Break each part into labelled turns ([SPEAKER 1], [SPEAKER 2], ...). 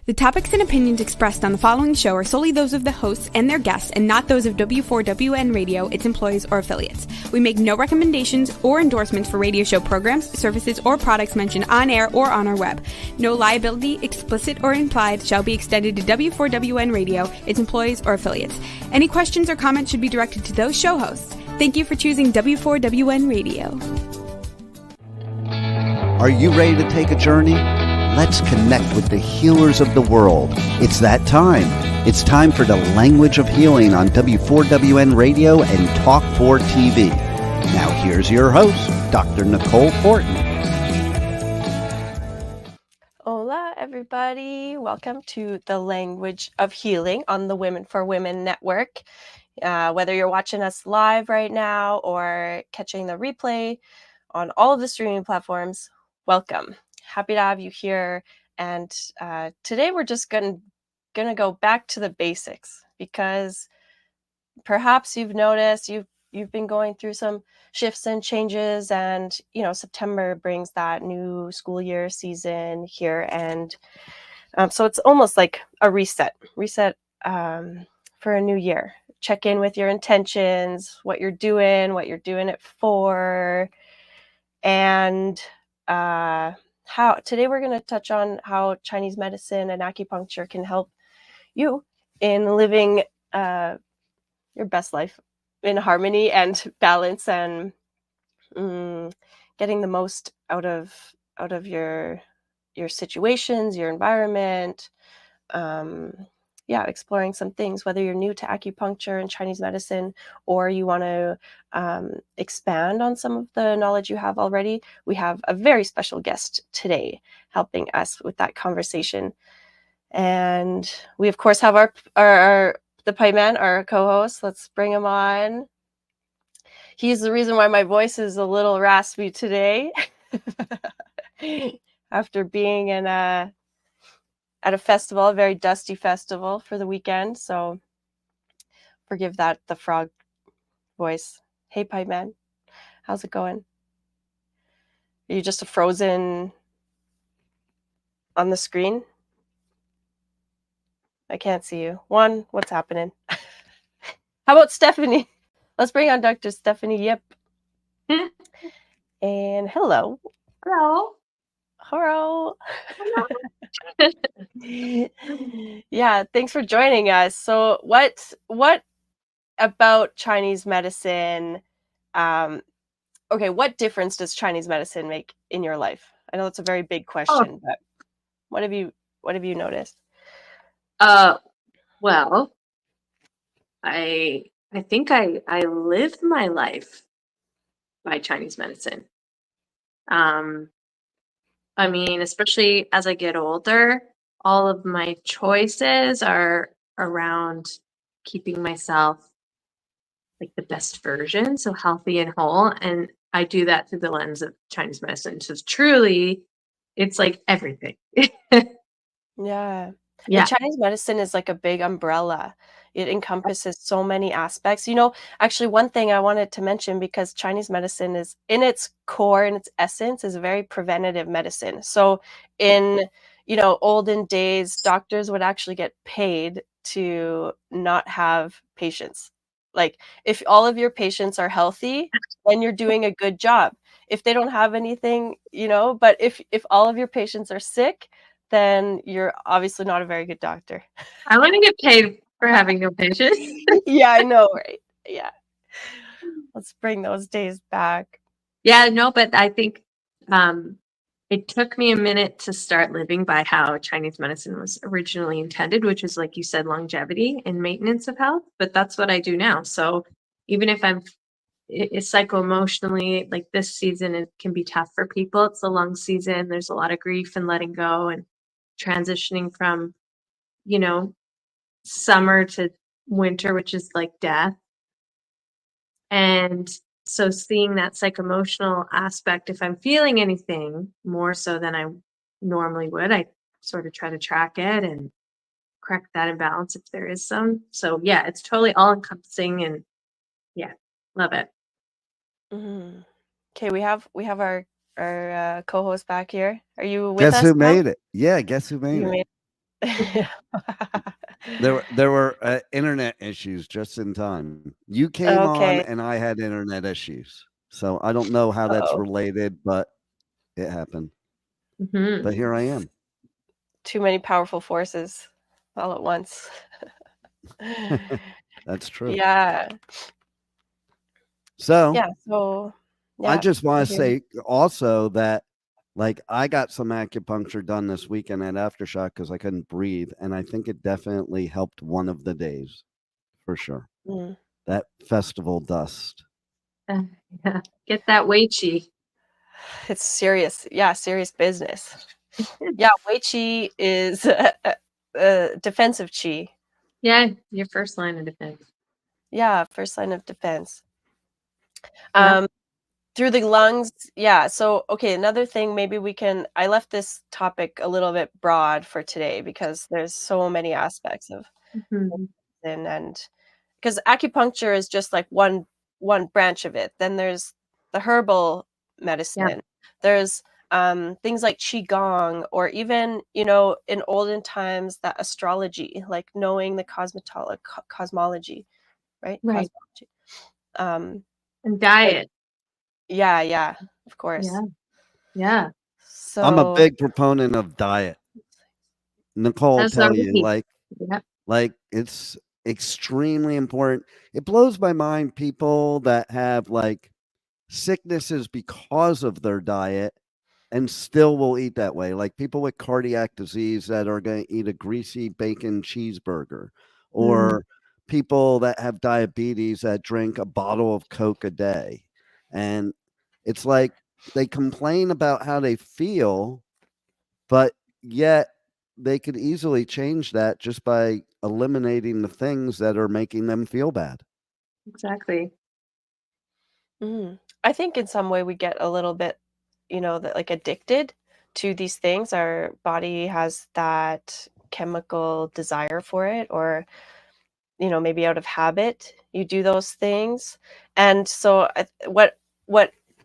[SPEAKER 1] The topics and opinions expressed on the following show are solely those of the hosts and their guests and not those of W4WN Radio, its employees, or affiliates. We make no recommendations or endorsements for radio show programs, services, or products mentioned on air or on our web. No liability, explicit or implied, shall be extended to W4WN Radio, its employees, or affiliates. Any questions or comments should be directed to those show hosts. Thank you for choosing W4WN Radio.
[SPEAKER 2] Are you ready to take a journey? Let's connect with the healers of the world. It's that time. It's time for the Language of Healing on W4WN Radio and Talk 4 TV. Now here's your host, Dr. Nicole Fortin.
[SPEAKER 3] Hola, everybody. Welcome to the Language of Healing on the Women for Women Network. Whether you're watching us live right now or catching the replay on all of the streaming platforms, welcome. Happy to have you here. And today we're just gonna go back to the basics, because perhaps you've noticed you've been going through some shifts and changes, and September brings that new school year season here, and so it's almost like a reset for a new year. Check in with your intentions, what you're doing it for, and how today we're going to touch on how Chinese medicine and acupuncture can help you in living your best life in harmony and balance, and getting the most out of your situations, your environment. Exploring some things, whether you're new to acupuncture and Chinese medicine, or you want to expand on some of the knowledge you have already. We have a very special guest today helping us with that conversation. And we, of course, have the Pipe Man, our co-host. Let's bring him on. He's the reason why my voice is a little raspy today after being at a festival, a very dusty festival for the weekend. So forgive the frog voice. Hey, Pipe Man, how's it going? Are you just a frozen on the screen? I can't see you. What's happening? How about Stephanie? Let's bring on Dr. Stephanie Yip. And hello.
[SPEAKER 4] Hello.
[SPEAKER 3] Hello. Yeah, thanks for joining us. So what about Chinese medicine? What difference does Chinese medicine make in your life? I know it's a very big question, but what have you noticed?
[SPEAKER 4] Well, I think I live my life by Chinese medicine. I mean, especially as I get older, all of my choices are around keeping myself like the best version, so healthy and whole. And I do that through the lens of Chinese medicine. So truly, it's like everything.
[SPEAKER 3] Yeah.
[SPEAKER 4] Yeah.
[SPEAKER 3] Chinese medicine is like a big umbrella. It encompasses so many aspects. Actually, one thing I wanted to mention, because Chinese medicine is, in its core, in its essence, is very preventative medicine. So in, olden days, doctors would actually get paid to not have patients. Like, if all of your patients are healthy, then you're doing a good job. If they don't have anything, but if all of your patients are sick, then you're obviously not a very good doctor.
[SPEAKER 4] I want to get paid for having no patients.
[SPEAKER 3] Yeah, I know, right? Yeah. Let's bring those days back.
[SPEAKER 4] Yeah, no, but I think it took me a minute to start living by how Chinese medicine was originally intended, which is, like you said, longevity and maintenance of health. But that's what I do now. So even if it's psycho-emotionally, like this season, it can be tough for people. It's a long season. There's a lot of grief and letting go and transitioning from, summer to winter, which is like death. And so seeing that psycho-emotional aspect, if I'm feeling anything more so than I normally would, I sort of try to track it and correct that imbalance if there is some. So yeah, it's totally all encompassing, and yeah, love it.
[SPEAKER 3] Mm-hmm. Okay, we have our co-host back here. Are you with
[SPEAKER 2] Guess
[SPEAKER 3] us
[SPEAKER 2] who
[SPEAKER 3] now?
[SPEAKER 2] made it? Yeah, guess who made it? There were internet issues just in time. You came on,
[SPEAKER 3] Okay.
[SPEAKER 2] and I had internet issues, so I don't know how that's
[SPEAKER 3] Oh,
[SPEAKER 2] related, but it happened.
[SPEAKER 4] Mhm.
[SPEAKER 2] But here I am.
[SPEAKER 3] too many powerful forces all at once.
[SPEAKER 2] That's true.
[SPEAKER 3] Yeah.
[SPEAKER 2] So
[SPEAKER 3] Yeah. So,
[SPEAKER 2] I
[SPEAKER 3] yeah,
[SPEAKER 2] just
[SPEAKER 3] I
[SPEAKER 2] want to
[SPEAKER 3] hear you.
[SPEAKER 2] say also that, like, I got some acupuncture done this weekend at Aftershock because I couldn't breathe, and I think it definitely helped one of the days for sure.
[SPEAKER 3] Mm.
[SPEAKER 2] That festival dust.
[SPEAKER 4] Uh, yeah. Get that Wei Chi.
[SPEAKER 3] It's serious. Yeah, serious business. Yeah, Wei Qi is defensive Qi.
[SPEAKER 4] Yeah, your first line of defense.
[SPEAKER 3] Yeah, first line of defense.
[SPEAKER 4] Yep.
[SPEAKER 3] Um, through the lungs, yeah. So, okay, another thing, maybe we can. I left this topic a little bit broad for today because there's so many aspects of
[SPEAKER 4] Mhm.
[SPEAKER 3] medicine, and because acupuncture is just like one branch of it. Then there's the herbal
[SPEAKER 4] Yeah.
[SPEAKER 3] medicine. There's things like qigong, or even in olden times that astrology, like knowing the cosmology, right?
[SPEAKER 4] Right.
[SPEAKER 3] Cosmology. Um,
[SPEAKER 4] And
[SPEAKER 3] like
[SPEAKER 4] diet.
[SPEAKER 3] yeah, yeah, of course.
[SPEAKER 4] Yeah. Yeah.
[SPEAKER 2] I'm a
[SPEAKER 3] So
[SPEAKER 2] big proponent of diet. Nicole will
[SPEAKER 4] As are
[SPEAKER 2] tell you,
[SPEAKER 4] we. Yep.
[SPEAKER 2] like it's extremely important. It blows my mind people that have like sicknesses because of their diet and still will eat that way. Like people with cardiac disease that are going to eat a greasy bacon cheeseburger,
[SPEAKER 4] Mm,
[SPEAKER 2] or people that have diabetes that drink a bottle of Coke a day. And it's like they complain about how they feel, but yet they could easily change that just by eliminating the things that are making them feel bad.
[SPEAKER 4] exactly.
[SPEAKER 3] I think in some way we get a little bit, that like addicted to these things. Our body has that chemical desire for it, or maybe out of habit, you do those things. And so what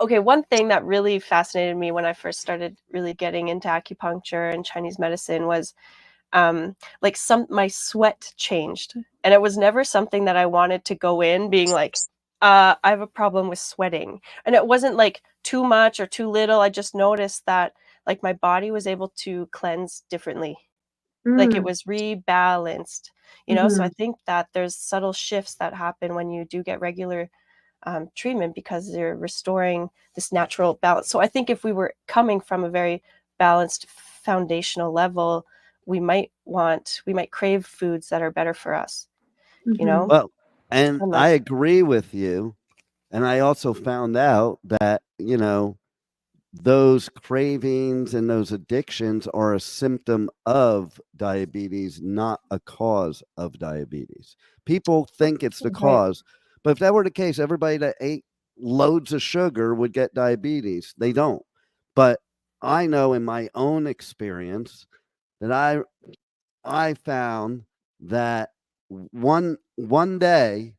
[SPEAKER 3] okay, one thing that really fascinated me when I first started really getting into acupuncture and Chinese medicine was like some my sweat changed. And it was never something that I wanted to go in being like, I have a problem with sweating. And it wasn't like too much or too little. I just noticed that like my body was able to cleanse differently, like it
[SPEAKER 4] Mm,
[SPEAKER 3] was rebalanced. So I
[SPEAKER 4] mhm,
[SPEAKER 3] think that there's subtle shifts that happen when you do get regular treatment, because you're restoring this natural balance. So I think if we were coming from a very balanced foundational level, we might crave foods that are better for us, you
[SPEAKER 4] mhm.
[SPEAKER 3] know?
[SPEAKER 2] Well, and
[SPEAKER 3] I'm
[SPEAKER 2] I
[SPEAKER 3] not
[SPEAKER 2] agree with you. And I also found out that, those cravings and those addictions are a symptom of diabetes, not a cause of diabetes. People think it's the
[SPEAKER 3] right.
[SPEAKER 2] cause, but if that were the case, everybody that ate loads of sugar would get diabetes. They don't. But I know in my own experience that I found that one day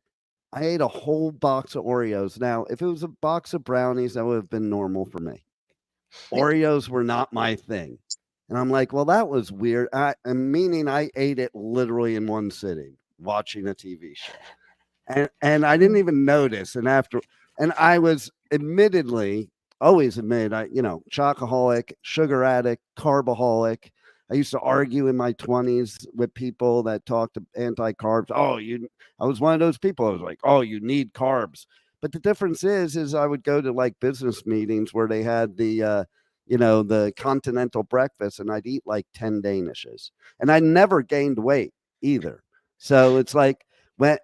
[SPEAKER 2] I ate a whole box of Oreos. Now, if it was a box of brownies, that would have been normal for me. Oreos were not my thing. And I'm like, well, that was weird. Meaning I ate it literally in one sitting watching a TV show. And I didn't
[SPEAKER 3] Mm.
[SPEAKER 2] even notice. And I was admittedly always admit chocoholic, sugar addict, carbaholic. I used to argue in my 20s with people that talked anti carbs. I was one of those people. I was like, oh, you need carbs. But the difference is I would go to like business meetings where they had the continental breakfast, and I'd eat like 10 Danishes, and I never gained weight either. So it's like when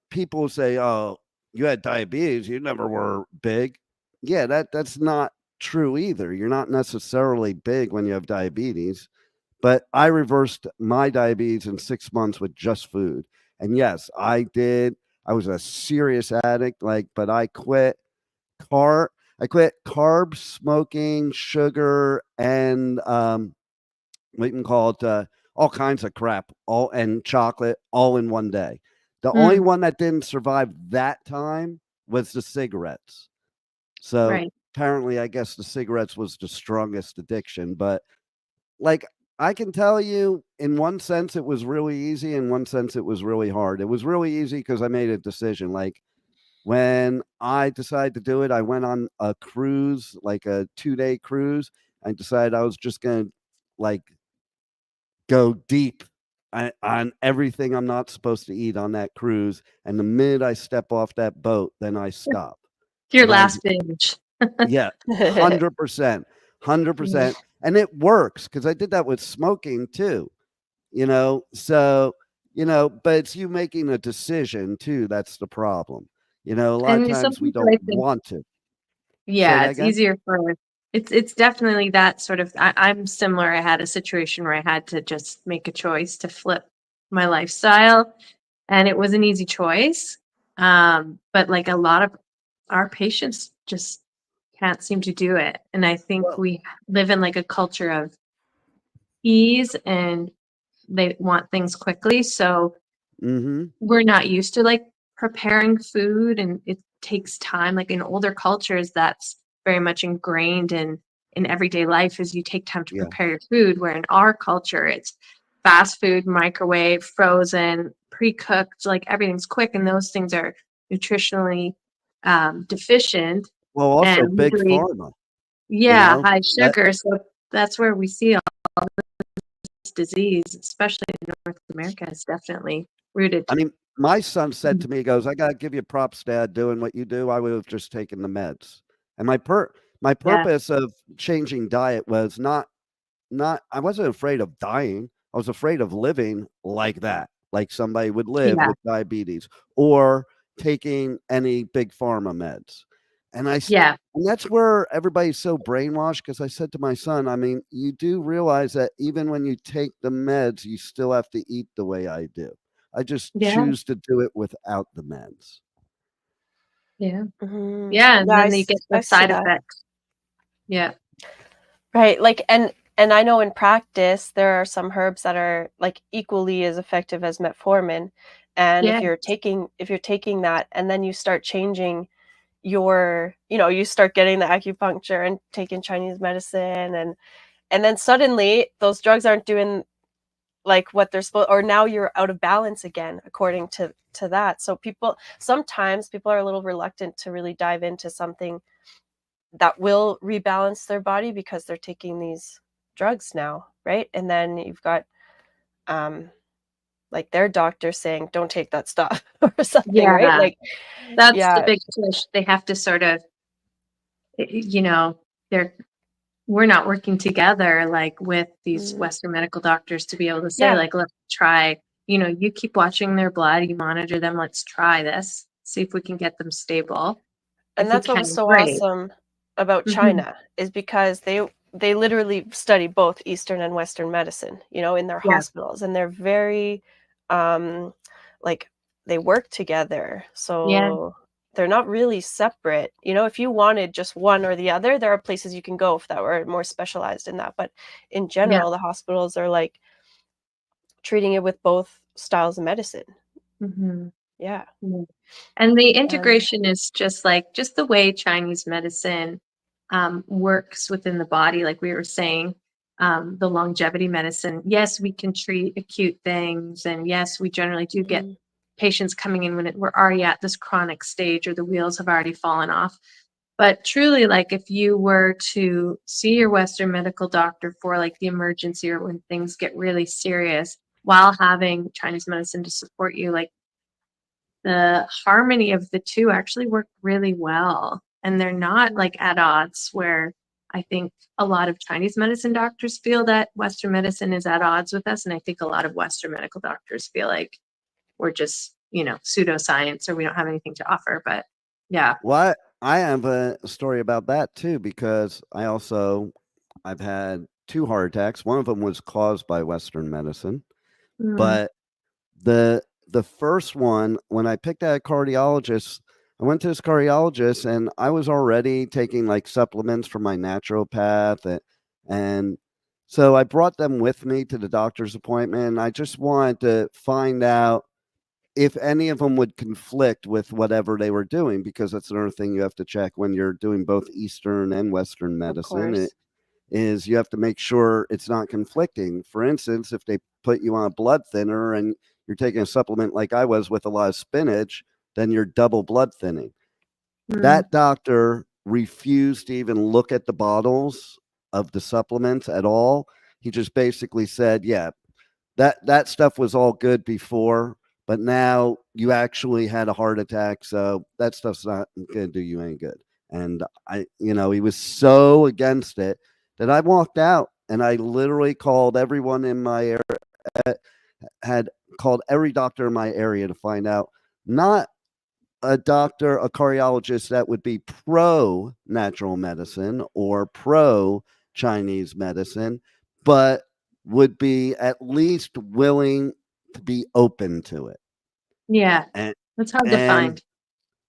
[SPEAKER 2] people say, "Oh, you had diabetes, you never were big." Yeah, that's not true either. You're not necessarily big when you have diabetes, but I reversed my diabetes in 6 months with just food. And yes, I did. I was a serious addict, but car I quit carbs, smoking, sugar, and we can call it all kinds of crap, all and chocolate, all in one day. The only
[SPEAKER 4] Mm,
[SPEAKER 2] one that didn't survive that time was the cigarettes. So
[SPEAKER 4] right.
[SPEAKER 2] apparently, I guess the cigarettes was the strongest addiction. But like I can tell you, in one sense, it was really easy. In one sense, it was really hard. It was really easy because I made a decision. Like when I decided to do it, I went on a cruise, like a 2-day cruise. I decided I was just going to like go deep on everything I'm not supposed to eat on that cruise. And the minute I step off that boat, then I stop.
[SPEAKER 4] Your
[SPEAKER 2] And I,
[SPEAKER 4] last binge.
[SPEAKER 2] yeah, 100%,
[SPEAKER 4] Yeah.
[SPEAKER 2] 100%. And it works because I did that with smoking too, So, but it's you making a decision too. That's the problem. A lot of
[SPEAKER 4] And some
[SPEAKER 2] times we
[SPEAKER 4] people
[SPEAKER 2] don't
[SPEAKER 4] I think,
[SPEAKER 2] want to. Say
[SPEAKER 4] yeah,
[SPEAKER 2] that
[SPEAKER 4] it's
[SPEAKER 2] again?
[SPEAKER 4] easier for it's definitely that sort of I'm similar. I had a situation where I had to just make a choice to flip my lifestyle, and it was an easy choice. But like a lot of our patients just can't seem to do it. And I think
[SPEAKER 2] Well,
[SPEAKER 4] we live in like a culture of ease and they want things quickly. So
[SPEAKER 2] mm-hmm.
[SPEAKER 4] we're not used to like preparing food and it takes time. Like in older cultures, that's very much ingrained in everyday life is you take time to
[SPEAKER 2] Yeah.
[SPEAKER 4] prepare your food, where in our culture it's fast food, microwave, frozen, pre-cooked, like everything's quick and those things are nutritionally deficient
[SPEAKER 2] Well, also
[SPEAKER 4] and
[SPEAKER 2] big
[SPEAKER 4] usually,
[SPEAKER 2] pharma, you
[SPEAKER 4] yeah,
[SPEAKER 2] know,
[SPEAKER 4] high
[SPEAKER 2] that,
[SPEAKER 4] sugar. So that's where we see all this disease, especially in North America, is definitely rooted.
[SPEAKER 2] I mean, my son said
[SPEAKER 4] Mhm.
[SPEAKER 2] to me, he goes, I got to give you props, Dad, doing what you do. I would have just taken the meds. And my
[SPEAKER 4] Yeah,
[SPEAKER 2] purpose of changing diet was not I wasn't afraid of dying. I was afraid of living like that, like somebody would live
[SPEAKER 4] yeah,
[SPEAKER 2] with diabetes or taking any big pharma meds. And
[SPEAKER 4] yeah,
[SPEAKER 2] and that's where everybody's so brainwashed because I said to my son, I mean, you do realize that even when you take the meds, you still have to eat the way I do. I just
[SPEAKER 4] yeah,
[SPEAKER 2] choose to do it without the meds.
[SPEAKER 4] yeah,
[SPEAKER 3] Mhm.
[SPEAKER 4] yeah, and
[SPEAKER 3] Yeah,
[SPEAKER 4] then you get
[SPEAKER 3] I
[SPEAKER 4] the
[SPEAKER 3] see
[SPEAKER 4] side
[SPEAKER 3] that.
[SPEAKER 4] effects. Yeah,
[SPEAKER 3] Right, like, and I know in practice, there are some herbs that are, like, equally as effective as metformin, and
[SPEAKER 4] yeah,
[SPEAKER 3] if you're taking that and then you start changing you start getting the acupuncture and taking Chinese medicine, and then suddenly those drugs aren't doing, like, what they're supposed, or now you're out of balance again according to that. So sometimes people are a little reluctant to really dive into something that will rebalance their body because they're taking these drugs now, right? And then you've got um like their doctor saying don't take that stuff or something, right?
[SPEAKER 4] yeah.
[SPEAKER 3] Like
[SPEAKER 4] That's the
[SPEAKER 3] yeah.
[SPEAKER 4] big push. They have to sort of, they're we're not working together like with these
[SPEAKER 3] Mm,
[SPEAKER 4] Western medical doctors to be able to say
[SPEAKER 3] yeah,
[SPEAKER 4] like, let's try. You keep watching their blood, you monitor them. Let's try this. See if we can get them stable.
[SPEAKER 3] and
[SPEAKER 4] If we
[SPEAKER 3] that's what was
[SPEAKER 4] can,
[SPEAKER 3] so
[SPEAKER 4] great.
[SPEAKER 3] awesome about
[SPEAKER 4] Hmm.
[SPEAKER 3] China is because they literally study both Eastern and Western medicine, in their
[SPEAKER 4] Yeah,
[SPEAKER 3] hospitals, and they're very um like they work together.
[SPEAKER 4] yeah,
[SPEAKER 3] So they're not really separate. If you wanted just one or the other, there are places you can go if that were more specialized in that. But in
[SPEAKER 4] yeah.
[SPEAKER 3] general, the hospitals are like treating it with both styles of medicine.
[SPEAKER 4] Hmm.
[SPEAKER 3] Yeah.
[SPEAKER 4] Yeah. And the
[SPEAKER 3] And
[SPEAKER 4] integration is just the way Chinese medicine works within the body, like we were saying, the longevity medicine. Yes, we can treat acute things, and yes, we generally do get
[SPEAKER 3] mhm,
[SPEAKER 4] patients coming in when we're already at this chronic stage or the wheels have already fallen off. But truly, like if you were to see your Western medical doctor for like the emergency or when things get really serious, while having Chinese medicine to support you, like the harmony of the two actually work really well. And they're not
[SPEAKER 3] mhm.
[SPEAKER 4] like at odds where I think a lot of Chinese medicine doctors feel that Western medicine is at odds with us. And I think a lot of Western medical doctors feel like we're just, pseudoscience or we don't have anything to offer. But yeah.
[SPEAKER 2] Well, I have a story about that too because I've had 2 heart attacks. One of them was caused by Western medicine,
[SPEAKER 4] Mm,
[SPEAKER 2] but the first one, when I picked out a cardiologist, I went to this cardiologist and I was already taking like supplements from my naturopath and so I brought them with me to the doctor's appointment. And I just wanted to find out if any of them would conflict with whatever they were doing because that's another thing you have to check when you're doing both Eastern and Western
[SPEAKER 3] Of
[SPEAKER 2] medicine.
[SPEAKER 3] course.
[SPEAKER 2] is you have to make sure it's not conflicting. For instance, if they put you on a blood thinner and you're taking a supplement like I was with a lot of spinach, then you're double blood thinning. That doctor refused to even look at the bottles of the supplements at all. He just basically said, yeah, that stuff was all good before, but now you actually had a heart attack, so that stuff's not going to do you any good. And he was so against it that I walked out and I literally called everyone in my area, had called every doctor in my area to find out, not a doctor, a cardiologist that would be pro natural medicine or pro Chinese medicine, but would be at least willing to be open to it.
[SPEAKER 4] Yeah.
[SPEAKER 2] And,
[SPEAKER 4] That's hard to
[SPEAKER 2] and
[SPEAKER 4] find.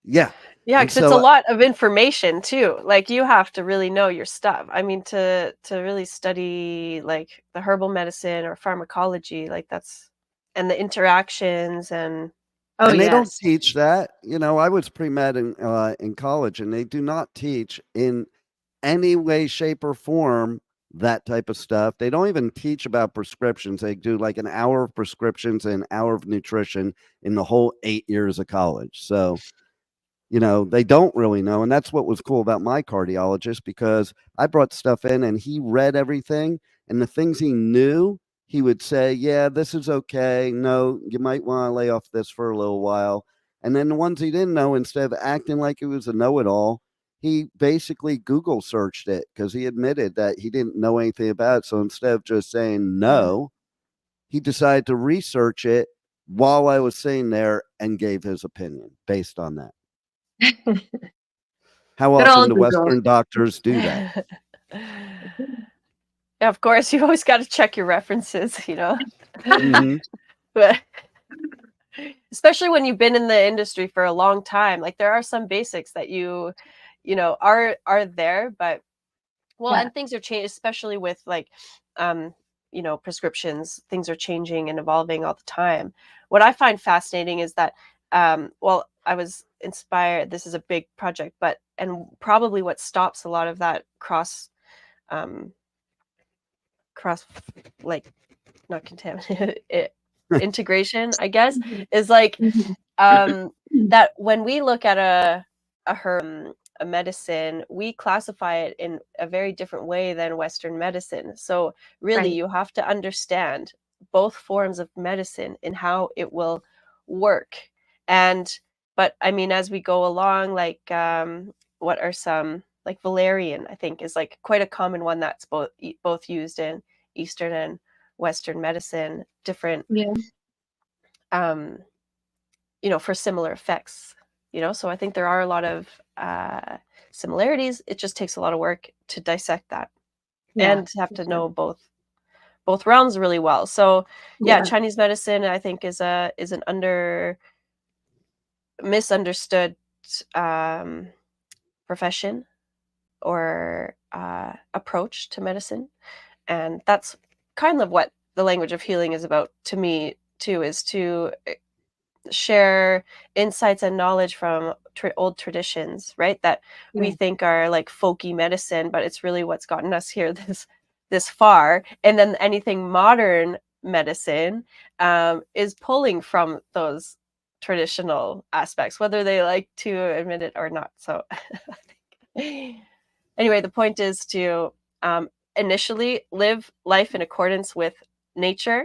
[SPEAKER 2] yeah.
[SPEAKER 3] Yeah,
[SPEAKER 2] And
[SPEAKER 3] because it's a
[SPEAKER 2] so,
[SPEAKER 3] lot of information too. Like you have to really know your stuff. I mean, to really study like the herbal medicine or pharmacology, like that's and the interactions and
[SPEAKER 4] Oh,
[SPEAKER 2] and they don't
[SPEAKER 4] yes.
[SPEAKER 2] teach that. I was pre-med in college, and they do not teach in any way, shape, or form that type of stuff. They don't even teach about prescriptions. They do like an hour of prescriptions and an hour of nutrition in the whole 8 years of college. So, they don't really know. And that's what was cool about my cardiologist, because I brought stuff in and he read everything, and the things he knew, he would say, yeah, this is okay. No, you might want to lay off this for a little while. And then the ones he didn't know, instead of acting like it was a know-it-all, he basically Google searched it, because he admitted that he didn't know anything about it. So instead of just saying no, he decided to research it while I was sitting there and gave his opinion based on that. How
[SPEAKER 4] Good
[SPEAKER 2] often
[SPEAKER 4] old
[SPEAKER 2] do
[SPEAKER 4] Google.
[SPEAKER 2] Western doctors do that?
[SPEAKER 3] yeah, of course, you always got to check your references,
[SPEAKER 2] Mhm.
[SPEAKER 3] But especially when you've been in the industry for a long time, like there are some basics that are there, but well,
[SPEAKER 4] Yeah.
[SPEAKER 3] and things are changing, especially with like prescriptions. Things are changing and evolving all the time. What I find fascinating is that well, I was inspired, this is a big project, but and probably what stops a lot of that um cross like not contaminated integration, I guess,
[SPEAKER 4] Mhm.
[SPEAKER 3] is like
[SPEAKER 4] Mhm.
[SPEAKER 3] that when we look at a herb, a medicine, we classify it in a very different way than Western medicine. So really,
[SPEAKER 4] Right.
[SPEAKER 3] you have to understand both forms of medicine and how it will work. And but I mean, as we go along, like what are some like valerian? I think is like quite a common one that's both used in Eastern and Western medicine, different
[SPEAKER 4] Yeah.
[SPEAKER 3] um for similar effects, so I think there are a lot of similarities. It just takes a lot of work to dissect that
[SPEAKER 4] Yeah.
[SPEAKER 3] and to have
[SPEAKER 4] For
[SPEAKER 3] to
[SPEAKER 4] sure.
[SPEAKER 3] know both realms really well. So yeah,
[SPEAKER 4] Yeah.
[SPEAKER 3] Chinese medicine, I think, is an misunderstood um profession or approach to medicine, and that's kind of what the language of healing is about to me too, is to share insights and knowledge from old traditions, right? That we
[SPEAKER 4] Yeah.
[SPEAKER 3] think are like folky medicine, but it's really what's gotten us here this far. And then anything modern medicine is pulling from those traditional aspects, whether they like to admit it or not. So, anyway, the point is to initially live life in accordance with nature,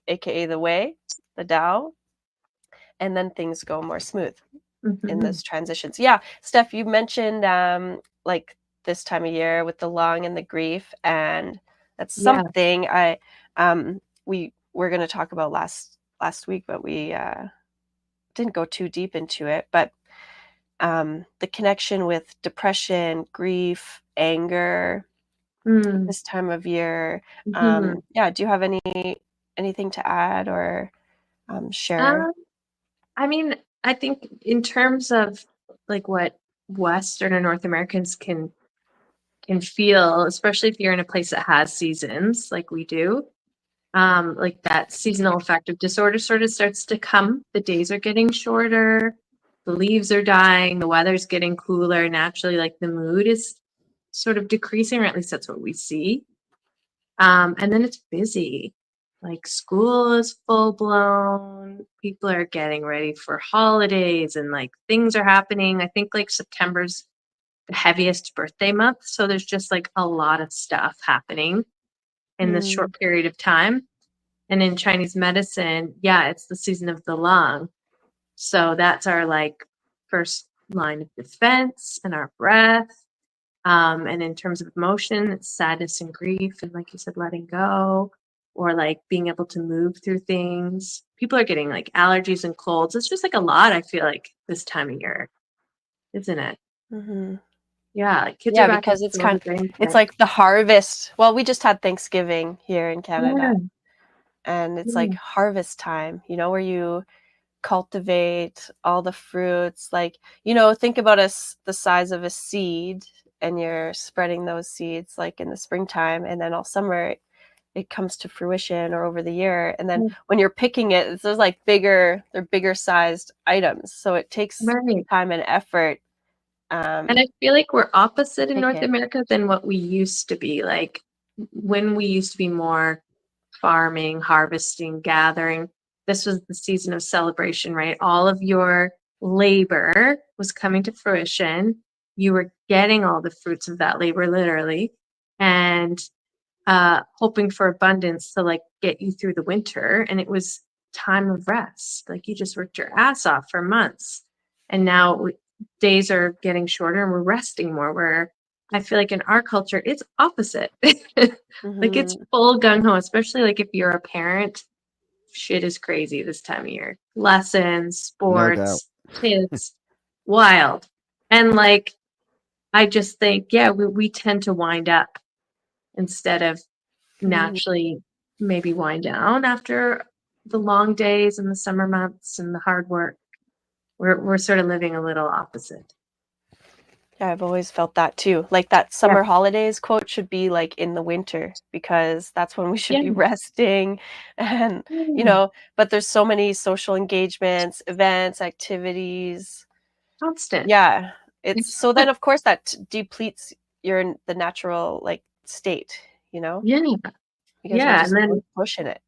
[SPEAKER 3] aka the way, the Tao, and then things go more smooth in
[SPEAKER 4] Mhm.
[SPEAKER 3] those transitions. Yeah, Steph, you mentioned like this time of year with the lung and the grief, and that's
[SPEAKER 4] Yeah.
[SPEAKER 3] something I we were going to talk about last week, but we didn't go too deep into it. But the connection with depression, grief, anger
[SPEAKER 4] Mm.
[SPEAKER 3] this time of year.
[SPEAKER 4] Mhm.
[SPEAKER 3] Yeah, do you have anything to add or share?
[SPEAKER 4] Um, I mean, I think in terms of like what Western or North Americans can feel, especially if you're in a place that has seasons like we do, like that seasonal affective disorder sort of starts to come. The days are getting shorter, the leaves are dying, the weather's getting cooler. Naturally, like the mood is sort of decreasing, or at least that's what we see. And then it's busy. Like school is full blown. People are getting ready for holidays and like things are happening. I think like September's the heaviest birthday month. So there's just like a lot of stuff happening in this short period of time. And in Chinese medicine, yeah, it's the season of the lung. So that's our like first line of defense and our breath. And in terms of emotion, it's sadness and grief, and like you said, letting go, or like being able to move through things. People are getting like allergies and colds. It's just like a lot, I feel like, this time of year, isn't it?
[SPEAKER 3] Mm-hmm.
[SPEAKER 4] Yeah, like kids are
[SPEAKER 3] Yeah,
[SPEAKER 4] back in
[SPEAKER 3] because it's
[SPEAKER 4] school.
[SPEAKER 3] it's like the harvest. Well, we just had Thanksgiving here in
[SPEAKER 4] Yeah,
[SPEAKER 3] Canada, and it's like
[SPEAKER 4] yeah,
[SPEAKER 3] harvest time, where you cultivate all the fruits. Like, think about the size of a seed, and you're spreading those seeds like in the springtime, and then all summer it comes to fruition or over the year. And then when you're picking it, they're bigger sized items. So it takes
[SPEAKER 4] right.
[SPEAKER 3] time and effort.
[SPEAKER 4] And I feel like we're opposite in
[SPEAKER 3] Pick
[SPEAKER 4] North
[SPEAKER 3] it.
[SPEAKER 4] America than what we used to be. Like when we used to be more farming, harvesting, gathering, this was the season of celebration, right? All of your labor was coming to fruition. You were getting all the fruits of that labor, literally, and hoping for abundance to like get you through the winter. And it was time of rest. Like you just worked your ass off for months. And now days are getting shorter and we're resting more. Where I feel like in our culture, it's opposite. Like it's full gung ho, especially like if you're a parent. Shit is crazy this time of year. Lessons,
[SPEAKER 2] No doubt.
[SPEAKER 4] sports, kids, wild. And like, I just think, yeah, we tend to wind up instead of naturally maybe wind down after the long days and the summer months and the hard work. We're sort of living a little opposite.
[SPEAKER 3] Yeah, I've always felt that too. Like that
[SPEAKER 4] Yeah.
[SPEAKER 3] summer holidays quote should be like in the winter, because that's when we should
[SPEAKER 4] Yeah.
[SPEAKER 3] be resting. And, but there's so many social engagements, events, activities.
[SPEAKER 4] Constant.
[SPEAKER 3] Yeah. It's so then of course that depletes the natural like state,
[SPEAKER 4] Yeah.
[SPEAKER 3] because we're
[SPEAKER 4] Yeah.
[SPEAKER 3] just
[SPEAKER 4] And then
[SPEAKER 3] always pushing it.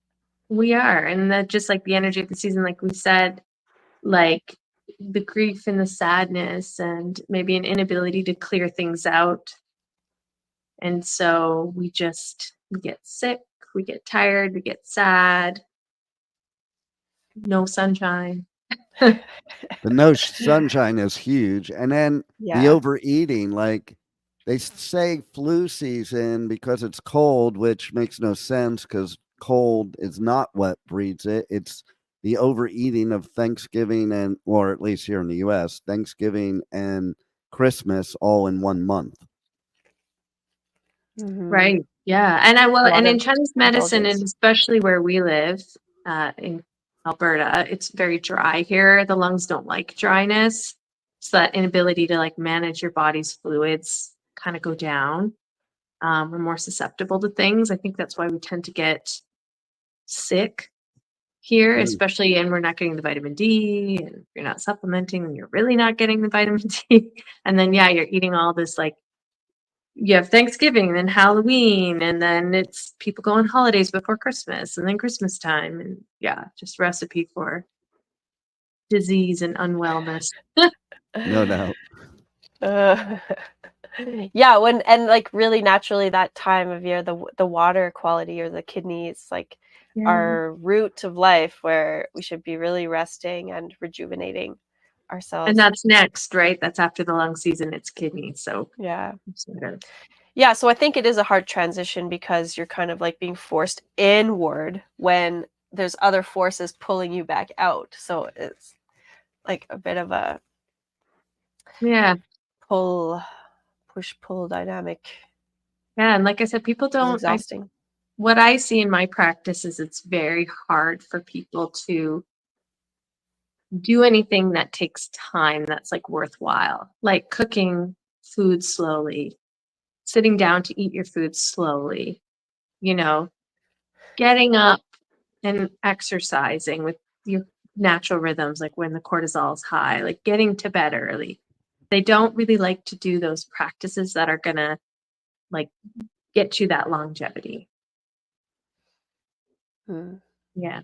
[SPEAKER 4] we are. And that just like the energy of the season, like we said, like the grief and the sadness and maybe an inability to clear things out. And so we get sick, we get tired, we get sad, no sunshine.
[SPEAKER 2] The no sunshine is huge. And then the
[SPEAKER 3] Yeah.
[SPEAKER 2] overeating, like they say flu season because it's cold, which makes no sense because cold is not what breeds it. It's the overeating of Thanksgiving or at least here in the US, Thanksgiving and Christmas all in 1 month.
[SPEAKER 4] Right. Yeah. And and in Chinese medicine, and
[SPEAKER 3] indulgence.
[SPEAKER 4] especially where we live in Alberta, it's very dry here. The lungs don't like dryness. So that inability to like manage your body's fluids kind of go down. We're more susceptible to things. I think that's why we tend to get sick here, especially, and we're not getting the vitamin D, and you're not supplementing, and you're really not getting the vitamin D. And then, yeah, you're eating all this like, you have Thanksgiving, and then Halloween, and then it's people go on holidays before Christmas, and then Christmas time, and yeah, just recipe for disease and unwellness.
[SPEAKER 2] No doubt.
[SPEAKER 3] Yeah, and like really naturally that time of year, the water quality or the kidneys, like our root of life, where we should be really resting and rejuvenating ourselves.
[SPEAKER 4] And that's next, right? That's after the lung season, it's kidneys. So
[SPEAKER 3] yeah.
[SPEAKER 4] sort of.
[SPEAKER 3] Yeah, so I think it is a hard transition because you're kind of like being forced inward when there's other forces pulling you back out. So it's like a bit of a push-pull dynamic.
[SPEAKER 4] Yeah, and like I said, people don't.
[SPEAKER 3] Exhausting.
[SPEAKER 4] What I see in my practice is it's very hard for people to do anything that takes time that's like worthwhile, like cooking food slowly, sitting down to eat your food slowly, getting up and exercising with your natural rhythms, like when the cortisol is high, like getting to bed early. They don't really like to do those practices that are going to like get to that longevity.
[SPEAKER 3] Mm.
[SPEAKER 4] Yeah.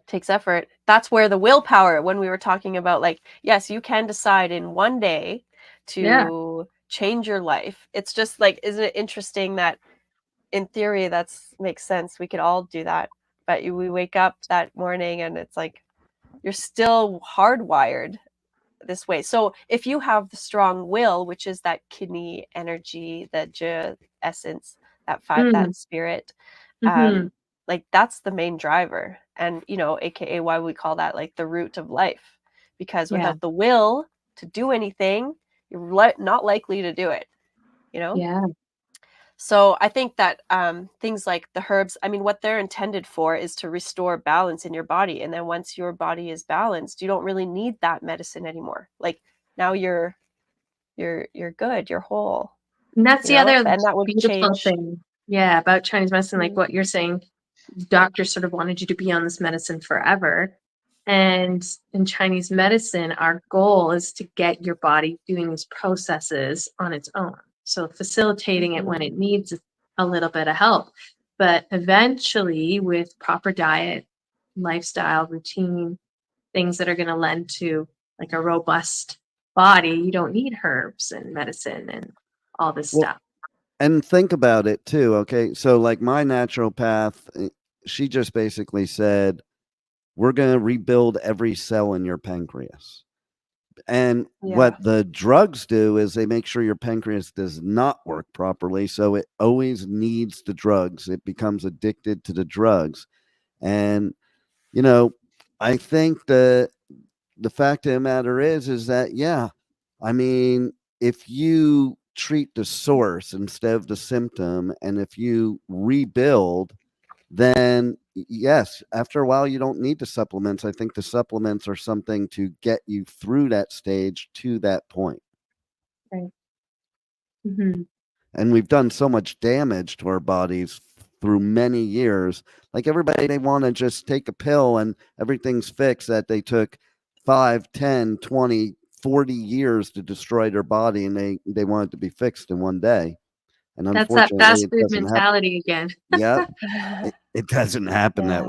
[SPEAKER 3] Takes effort. That's where the willpower, when we were talking about, like, yes, you can decide in one day
[SPEAKER 4] Yeah.
[SPEAKER 3] to change your life. It's just like, isn't it interesting that in theory that's makes sense. We could all do that. But we wake up that morning and it's like you're still hardwired this way. So if you have the strong will, which is that kidney energy, the essence, that spirit,
[SPEAKER 4] Mm-hmm.
[SPEAKER 3] like that's the main driver. And AKA why we call that like the root of life. Because
[SPEAKER 4] Yeah.
[SPEAKER 3] without the will to do anything, you're not likely to do it,
[SPEAKER 4] Yeah.
[SPEAKER 3] So I think that things like the herbs, I mean, what they're intended for is to restore balance in your body. And then once your body is balanced, you don't really need that medicine anymore. Like now you're good, you're whole,
[SPEAKER 4] And that's the other
[SPEAKER 3] and that would
[SPEAKER 4] beautiful
[SPEAKER 3] change.
[SPEAKER 4] thing. Yeah, about Chinese medicine, like
[SPEAKER 3] Mm.
[SPEAKER 4] what you're saying, doctors sort of wanted you to be on this medicine forever. And in Chinese medicine, our goal is to get your body doing these processes on its own. So facilitating it when it needs a little bit of help. But eventually, with proper diet, lifestyle, routine, things that are going to lend to like a robust body, you don't need herbs and medicine and all this
[SPEAKER 2] Well,
[SPEAKER 4] stuff.
[SPEAKER 2] and think about it too. Okay. So, like my naturopath, she just basically said, we're going to rebuild every cell in your pancreas. And
[SPEAKER 3] Yeah.
[SPEAKER 2] what the drugs do is they make sure your pancreas does not work properly. So it always needs the drugs. It becomes addicted to the drugs. And, I think the fact of the matter is that, yeah, I mean, if you treat the source instead of the symptom, and if you rebuild, then yes, after a while, you don't need the supplements. I think the supplements are something to get you through that stage to that point.
[SPEAKER 4] Right. Mm-hmm.
[SPEAKER 2] And we've done so much damage to our bodies through many years. Like everybody, they want to just take a pill and everything's fixed, that they took 5, 10, 20, 40 years to destroy their body, and they want it to be fixed in one day. And
[SPEAKER 4] That's that
[SPEAKER 2] unfortunately,
[SPEAKER 4] fast
[SPEAKER 2] it
[SPEAKER 4] food
[SPEAKER 2] doesn't happen.
[SPEAKER 4] mentality again.
[SPEAKER 2] Yep. It doesn't happen that
[SPEAKER 3] Yeah.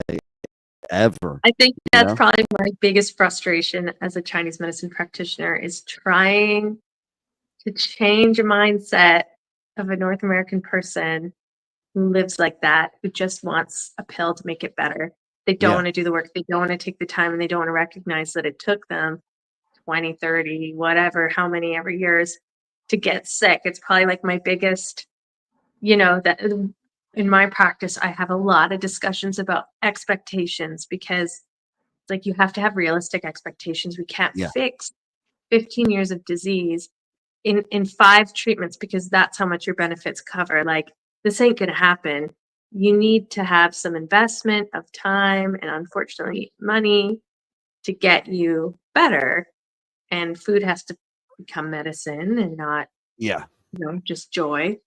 [SPEAKER 2] way ever.
[SPEAKER 4] I think
[SPEAKER 2] You
[SPEAKER 4] that's
[SPEAKER 2] know?
[SPEAKER 4] probably my biggest frustration as a Chinese medicine practitioner is trying to change a mindset of a North American person who lives like that, who just wants a pill to make it better. They don't
[SPEAKER 2] Yeah.
[SPEAKER 4] want to do the work. They don't want to take the time, and they don't want to recognize that it took them 20, 30, whatever, how many ever years to get sick. It's probably like my biggest, that in my practice, I have a lot of discussions about expectations, because it's like you have to have realistic expectations. We can't
[SPEAKER 2] Yeah.
[SPEAKER 4] fix 15 years of disease in 5 treatments because that's how much your benefits cover. Like, this ain't going to happen. You need to have some investment of time and, unfortunately, money to get you better. And food has to become medicine and not,
[SPEAKER 2] Yeah.
[SPEAKER 4] just joy.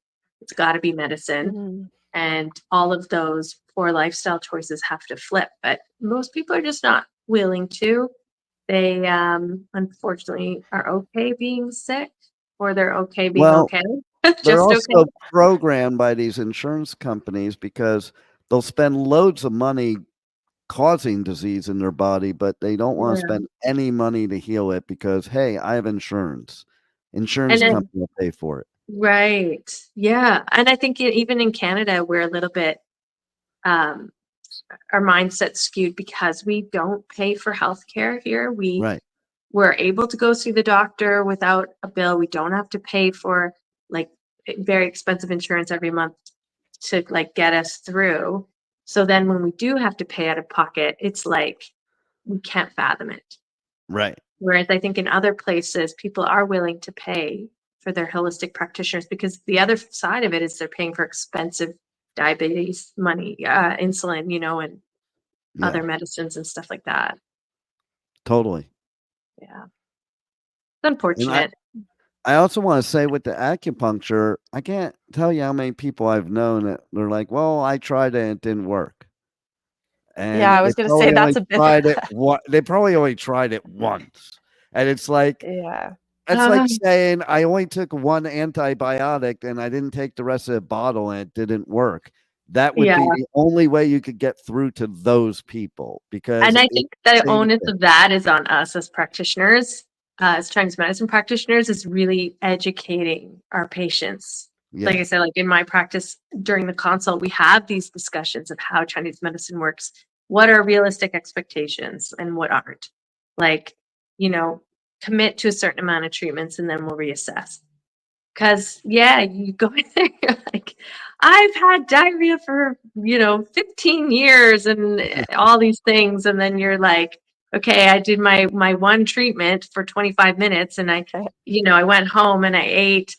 [SPEAKER 4] It's got to be medicine.
[SPEAKER 3] Mhm.
[SPEAKER 4] And all of those poor lifestyle choices have to flip. But most people are just not willing to. They unfortunately are okay being sick, or they're okay being
[SPEAKER 2] Well,
[SPEAKER 4] okay.
[SPEAKER 2] they're
[SPEAKER 4] Just okay.
[SPEAKER 2] also programmed by these insurance companies because they'll spend loads of money causing disease in their body, but they don't want to
[SPEAKER 4] Yeah.
[SPEAKER 2] spend any money to heal it because, hey, I have insurance. Insurance
[SPEAKER 4] And then,
[SPEAKER 2] company will pay for it.
[SPEAKER 4] right. Yeah. And I think even in Canada, we're a little bit um our mindset skewed because we don't pay for healthcare here.
[SPEAKER 2] Right.
[SPEAKER 4] We're able to go see the doctor without a bill. We don't have to pay for like very expensive insurance every month to like get us through. So then when we do have to pay out of pocket, it's like we can't fathom it.
[SPEAKER 2] Right.
[SPEAKER 4] Whereas I think in other places, people are willing to pay for their holistic practitioners, because the other side of it is they're paying for expensive diabetes money, insulin, and
[SPEAKER 2] Yeah.
[SPEAKER 4] other medicines and stuff like that.
[SPEAKER 2] Totally.
[SPEAKER 4] Yeah. It's
[SPEAKER 2] And
[SPEAKER 4] unfortunate.
[SPEAKER 2] I also want to say with the acupuncture, I can't tell you how many people I've known that they're like, well, I tried it and it didn't work.
[SPEAKER 3] Yeah,
[SPEAKER 2] And
[SPEAKER 3] I was gonna say that's a bit.
[SPEAKER 2] they probably only tried it once. And it's like,
[SPEAKER 3] Yeah.
[SPEAKER 2] That's like saying I only took one antibiotic and I didn't take the rest of the bottle and it didn't work. That would
[SPEAKER 4] Yeah.
[SPEAKER 2] be the only way you could get through to those people because
[SPEAKER 4] And I
[SPEAKER 2] it's
[SPEAKER 4] think
[SPEAKER 2] the
[SPEAKER 4] the
[SPEAKER 2] same
[SPEAKER 4] onus
[SPEAKER 2] thing.
[SPEAKER 4] of that is on us as practitioners, as Chinese medicine practitioners, is really educating our patients. Like
[SPEAKER 2] Yeah.
[SPEAKER 4] I said, like in my practice during the consult, we have these discussions of how Chinese medicine works. What are realistic expectations and what aren't? Like, commit to a certain amount of treatments and then we'll reassess. Because, yeah, you go in there, you're like, I've had diarrhea for, 15 years and all these things. And then you're like, okay, I did my one treatment for 25 minutes and I went home and I ate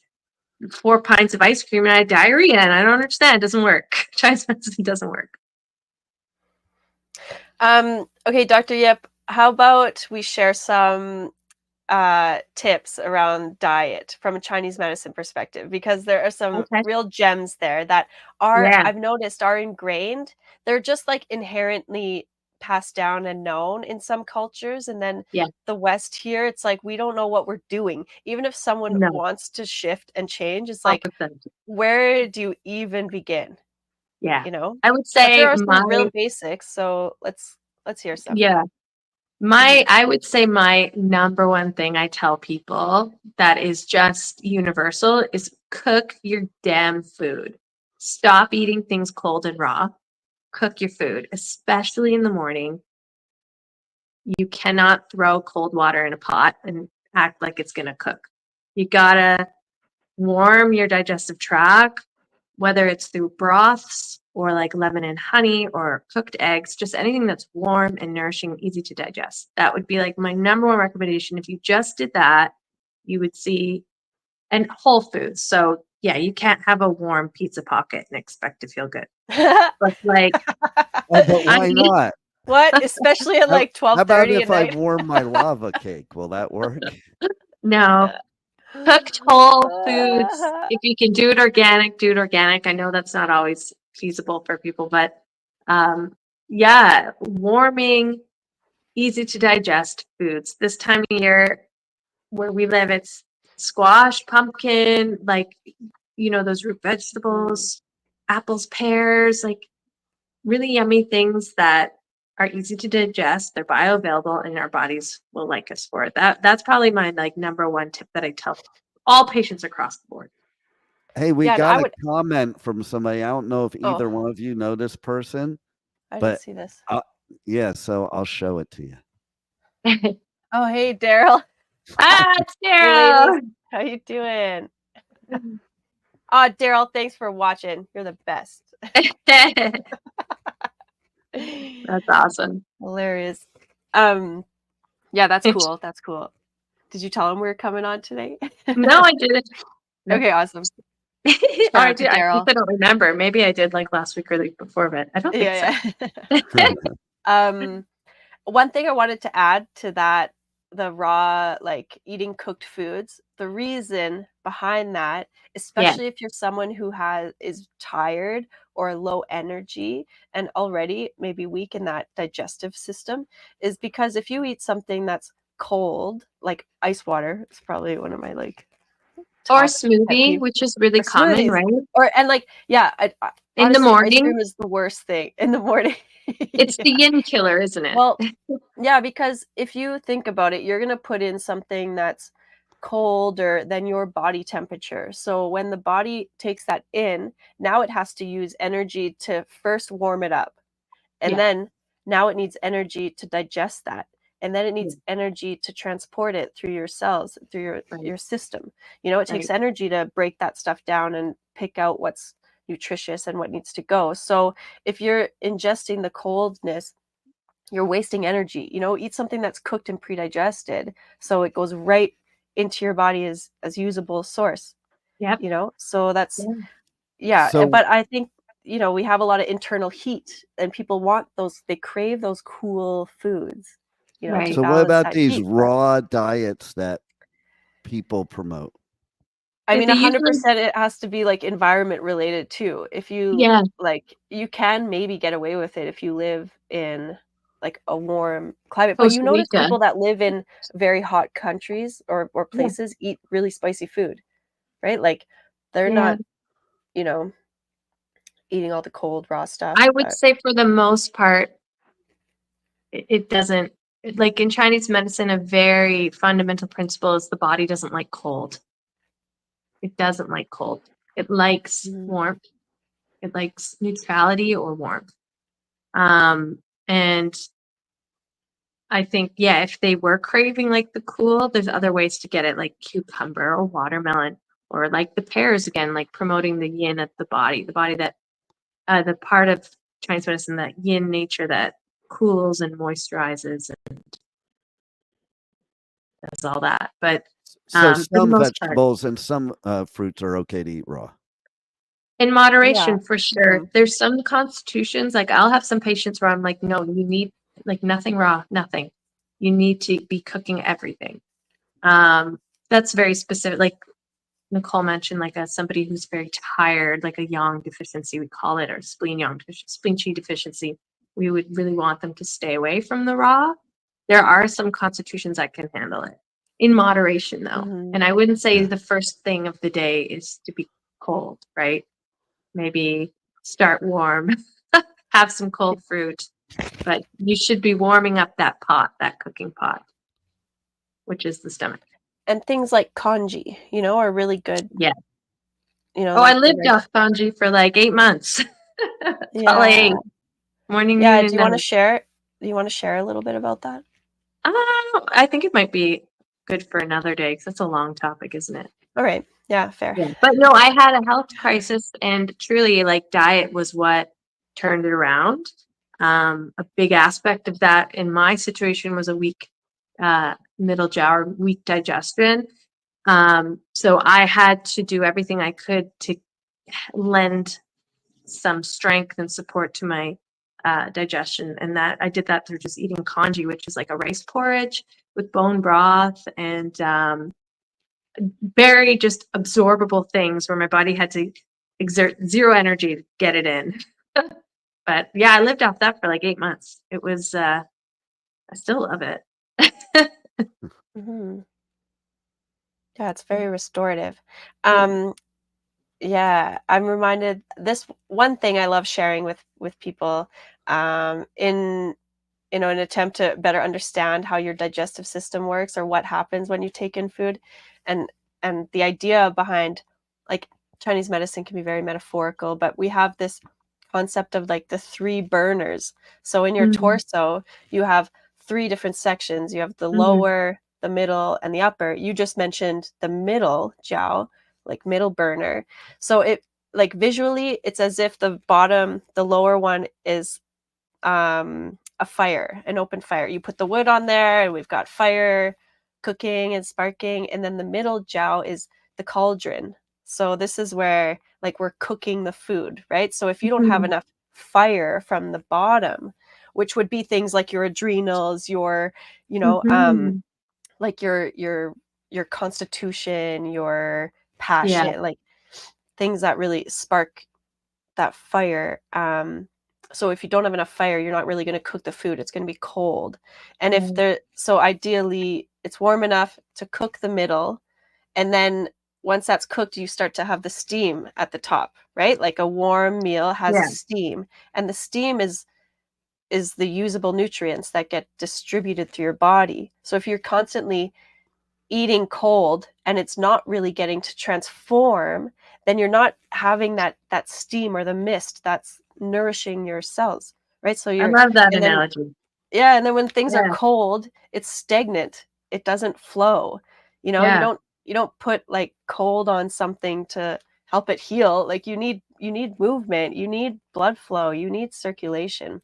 [SPEAKER 4] 4 pints of ice cream and I had diarrhea and I don't understand. It doesn't work. Chinese medicine doesn't work.
[SPEAKER 3] Okay, Dr. Yip, how about we share some tips around diet from a Chinese medicine perspective, because there are some
[SPEAKER 4] Okay.
[SPEAKER 3] real gems there that are,
[SPEAKER 4] Yeah.
[SPEAKER 3] I've noticed, are ingrained. They're just like inherently passed down and known in some cultures, and then
[SPEAKER 4] Yeah.
[SPEAKER 3] the West here, it's like we don't know what we're doing. Even if someone
[SPEAKER 4] No.
[SPEAKER 3] wants to shift and change, it's like,
[SPEAKER 4] Opposite.
[SPEAKER 3] where do you even begin?
[SPEAKER 4] Yeah.
[SPEAKER 3] You know?
[SPEAKER 4] I would
[SPEAKER 3] But there
[SPEAKER 4] say
[SPEAKER 3] are some real basics, so let's hear some.
[SPEAKER 4] yeah. I would say my number one thing I tell people that is just universal is cook your damn food. Stop eating things cold and raw. Cook your food, especially in the morning. You cannot throw cold water in a pot and act like it's going to cook. You gotta warm your digestive tract, whether it's through broths or like lemon and honey or cooked eggs, just anything that's warm and nourishing, easy to digest. That would be like my number one recommendation. If you just did that, you would see, and whole foods. So yeah, you can't have a warm pizza pocket and expect to feel good. But like,
[SPEAKER 2] Oh, but
[SPEAKER 4] I
[SPEAKER 2] why
[SPEAKER 4] mean,
[SPEAKER 2] not?
[SPEAKER 3] What? Especially at like
[SPEAKER 2] How about
[SPEAKER 3] 12:30 at
[SPEAKER 2] if I
[SPEAKER 3] night?
[SPEAKER 2] warm my lava cake? Will that work?
[SPEAKER 4] no, cooked whole foods. If you can do it organic, do it organic. I know that's not always feasible for people, but yeah, warming, easy to digest foods. This time of year where we live, it's squash, pumpkin, like, those root vegetables, apples, pears, like really yummy things that are easy to digest. They're bioavailable and our bodies will like us for it. That's probably my like number one tip that I tell all patients across the board.
[SPEAKER 2] Hey, we
[SPEAKER 3] Yeah, and
[SPEAKER 2] got
[SPEAKER 3] I
[SPEAKER 2] a
[SPEAKER 3] would.
[SPEAKER 2] comment from somebody. I don't know if
[SPEAKER 3] Oh,
[SPEAKER 2] either one of you know this person,
[SPEAKER 3] I didn't
[SPEAKER 2] but
[SPEAKER 3] see this.
[SPEAKER 2] yeah, so I'll show it to you.
[SPEAKER 3] Oh, hey, Daryl.
[SPEAKER 4] It's
[SPEAKER 3] Hey, ladies.
[SPEAKER 4] Daryl.
[SPEAKER 3] How you doing? Oh, Daryl, thanks for watching. You're the best.
[SPEAKER 4] That's awesome.
[SPEAKER 3] Hilarious. Yeah, that's cool. That's cool. Did you tell him we were coming on today?
[SPEAKER 4] No, I didn't. No.
[SPEAKER 3] Okay, awesome.
[SPEAKER 4] Or
[SPEAKER 3] Shout
[SPEAKER 4] I
[SPEAKER 3] out to
[SPEAKER 4] did. I guess
[SPEAKER 3] Daryl.
[SPEAKER 4] I don't remember. Maybe I did like last week or the week before, but I don't think
[SPEAKER 3] Yeah. One thing I wanted to add to that, the raw, like eating cooked foods, the reason behind that,
[SPEAKER 4] Yeah.
[SPEAKER 3] especially if you're someone who is tired or low energy and already maybe weak in that digestive system, is because if you eat something that's cold, like ice water, it's probably one of my like
[SPEAKER 4] Or
[SPEAKER 3] top pet
[SPEAKER 4] smoothie,
[SPEAKER 3] peeves.
[SPEAKER 4] which is really
[SPEAKER 3] Or
[SPEAKER 4] common,
[SPEAKER 3] smoothies,
[SPEAKER 4] right?
[SPEAKER 3] and like, yeah,
[SPEAKER 4] In the
[SPEAKER 3] honestly, ice
[SPEAKER 4] morning,
[SPEAKER 3] cream is the worst thing in the morning.
[SPEAKER 4] it's the
[SPEAKER 3] Yeah.
[SPEAKER 4] yin killer, isn't it?
[SPEAKER 3] Well, yeah, because if you think about it, you're gonna put in something that's colder than your body temperature. So when the body takes that in, now it has to use energy to first warm it up. And
[SPEAKER 4] Yeah.
[SPEAKER 3] then now it needs energy to digest that. And then it
[SPEAKER 4] Yeah.
[SPEAKER 3] needs energy to transport it through your cells, through your
[SPEAKER 4] Right.
[SPEAKER 3] system. It takes
[SPEAKER 4] Right.
[SPEAKER 3] energy to break that stuff down and pick out what's nutritious and what needs to go. So if you're ingesting the coldness, you're wasting energy. Eat something that's cooked and pre-digested so it goes right into your body as usable source.
[SPEAKER 4] Yep.
[SPEAKER 3] So that's
[SPEAKER 4] Yeah.
[SPEAKER 3] yeah.
[SPEAKER 2] So
[SPEAKER 3] But I think we have a lot of internal heat and people want those, they crave those cool foods, to
[SPEAKER 4] Right.
[SPEAKER 2] so what
[SPEAKER 3] balance
[SPEAKER 2] about
[SPEAKER 3] that
[SPEAKER 2] these
[SPEAKER 3] heat. But
[SPEAKER 2] raw diets that people promote?
[SPEAKER 3] I mean,
[SPEAKER 4] They usually,
[SPEAKER 3] 100% it has to be like environment related too. If you
[SPEAKER 4] yeah.
[SPEAKER 3] like, you can maybe get away with it if you live in like a warm climate. But you
[SPEAKER 4] Costa
[SPEAKER 3] notice
[SPEAKER 4] Rica.
[SPEAKER 3] people that live in very hot countries or
[SPEAKER 4] Yeah.
[SPEAKER 3] places eat really spicy food, right? Like they're
[SPEAKER 4] Yeah.
[SPEAKER 3] not, you know, eating all the cold raw stuff.
[SPEAKER 4] I would
[SPEAKER 3] But
[SPEAKER 4] say for the most part, it doesn't, like in Chinese medicine, a very fundamental principle is the body doesn't like cold. It doesn't like cold. It likes warmth. It likes neutrality or warmth. And I think, yeah, if they were craving like the cool, there's other ways to get it, like cucumber or watermelon, or like the pears again, like promoting the yin of the body that the part of Chinese medicine, that yin nature that cools and moisturizes and does all that. But
[SPEAKER 2] So
[SPEAKER 4] for the
[SPEAKER 2] some
[SPEAKER 4] most part,
[SPEAKER 2] vegetables and some fruits are okay to eat raw.
[SPEAKER 4] in moderation, for sure.
[SPEAKER 3] Mhm.
[SPEAKER 4] There's some constitutions, like I'll have some patients where I'm like, no, you need like nothing raw, nothing. You need to be cooking everything. That's very specific. Like Nicole mentioned, like somebody who's very tired, like a yang deficiency, we call it, or spleen qi deficiency. We would really want them to stay away from the raw. There are some constitutions that can handle it in moderation, though. And I wouldn't say
[SPEAKER 2] Yeah.
[SPEAKER 4] the first thing of the day is to be cold, right? Maybe start warm, have some cold fruit, but you should be warming up that pot, that cooking pot, which is the stomach.
[SPEAKER 3] And things like congee, you know, are really good.
[SPEAKER 4] Yeah.
[SPEAKER 3] You know,
[SPEAKER 4] Oh, I
[SPEAKER 3] like the
[SPEAKER 4] lived off congee for like 8 months. Probably
[SPEAKER 3] yeah,
[SPEAKER 4] 8. Morning,
[SPEAKER 3] yeah.
[SPEAKER 4] noon,
[SPEAKER 3] Do
[SPEAKER 4] and
[SPEAKER 3] you want to
[SPEAKER 4] night.
[SPEAKER 3] share? Do you want to share a little bit about that?
[SPEAKER 4] I think it might be good for another day because it's a long topic, isn't it?
[SPEAKER 3] All right. Yeah, fair.
[SPEAKER 4] Yeah. But no, I had a health crisis, and truly, like, diet was what turned it around. A big aspect of that in my situation was a weak middle jaw, or weak digestion. So I had to do everything I could to lend some strength and support to my digestion, and that I did that through just eating congee, which is like a rice porridge with bone broth and very just absorbable things where my body had to exert zero energy to get it in. But yeah, I lived off that for like 8 months. It was I still love it.
[SPEAKER 3] Hmm. Yeah, it's very restorative.
[SPEAKER 4] Yeah.
[SPEAKER 3] Yeah, I'm reminded this one thing I love sharing with people in an attempt to better understand how your digestive system works or what happens when you take in food, and the idea behind like Chinese medicine can be very metaphorical, but we have this concept of like the 3 burners. So in your
[SPEAKER 4] Mm,
[SPEAKER 3] torso, you have 3 different sections. You have the
[SPEAKER 4] mm,
[SPEAKER 3] lower, the middle, and the upper. You just mentioned the middle jiao, like middle burner. So it like visually, it's as if the bottom, the lower one is a fire, an open fire. You put the wood on there, and we've got fire cooking and sparking. And then the middle jiao is the cauldron. So this is where like we're cooking the food, right? So if you don't have
[SPEAKER 4] mm,
[SPEAKER 3] enough fire from the bottom, which would be things like your adrenals, your, you know,
[SPEAKER 4] mhm.
[SPEAKER 3] like your constitution, your
[SPEAKER 4] Yeah.
[SPEAKER 3] passion, like things that really spark that fire. So if you don't have enough fire, you're not really going to cook the food. It's going to be cold. And if
[SPEAKER 4] Right.
[SPEAKER 3] there, so ideally it's warm enough to cook the middle. And then once that's cooked, you start to have the steam at the top, right? Like a warm meal has
[SPEAKER 4] Yeah.
[SPEAKER 3] steam, and the steam is the usable nutrients that get distributed through your body. So if you're constantly eating cold and it's not really getting to transform, then you're not having that steam or the mist that's nourishing your cells, right? So
[SPEAKER 4] I
[SPEAKER 3] you're,
[SPEAKER 4] love that
[SPEAKER 3] and then
[SPEAKER 4] analogy.
[SPEAKER 3] yeah, and then when things are
[SPEAKER 4] Yeah.
[SPEAKER 3] cold, it's stagnant. It doesn't flow. You know,
[SPEAKER 4] Yeah.
[SPEAKER 3] you don't put like cold on something to help it heal. Like you need movement, you need blood flow, you need circulation.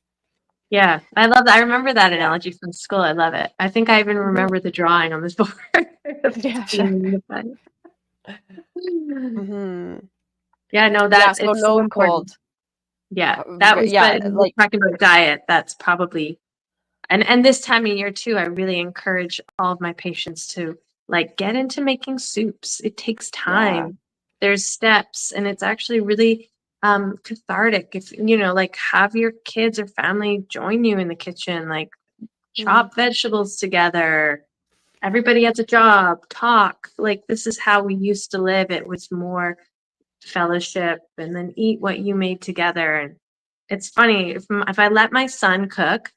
[SPEAKER 4] Yeah. I love that. I remember that
[SPEAKER 3] Yeah.
[SPEAKER 4] analogy from school. I love it. I think I even
[SPEAKER 3] Mhm.
[SPEAKER 4] remember the drawing on this board. of the
[SPEAKER 3] Yeah, sure.
[SPEAKER 4] steam in the fire.
[SPEAKER 3] Hmm.
[SPEAKER 4] Yeah, no,
[SPEAKER 3] Yeah,
[SPEAKER 4] that
[SPEAKER 3] so
[SPEAKER 4] it's so
[SPEAKER 3] no
[SPEAKER 4] important.
[SPEAKER 3] cold.
[SPEAKER 4] Yeah, that was,
[SPEAKER 3] Yeah,
[SPEAKER 4] but we're
[SPEAKER 3] like
[SPEAKER 4] talking about diet. That's probably, and this time of year too, I really encourage all of my patients to like get into making soups. It takes
[SPEAKER 3] yeah.
[SPEAKER 4] time. There's steps, and it's actually really cathartic. If like have your kids or family join you in the kitchen, like chop vegetables together. Everybody has a job, talk. Like this is how we used to live. It was more fellowship and then eat what you made together. And it's funny, if I let my son cook,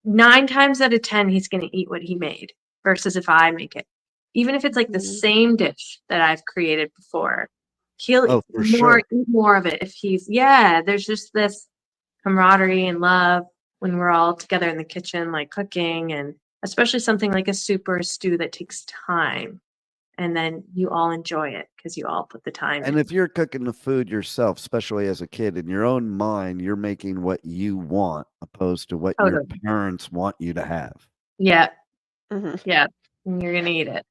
[SPEAKER 4] 9 times out of 10 he's going to eat what he made versus if I make it. Even if it's like the same dish that I've created before, he'll eat more of it if there's just this camaraderie and love when we're all together in the kitchen, like cooking, and especially something like a soup or a stew that takes time. And then you all enjoy it because you all put the time in.
[SPEAKER 2] And if you're cooking the food yourself, especially as a kid, in your own mind, you're making what you want opposed to what your parents want you to have.
[SPEAKER 4] Yeah. Yeah. And you're going to eat it.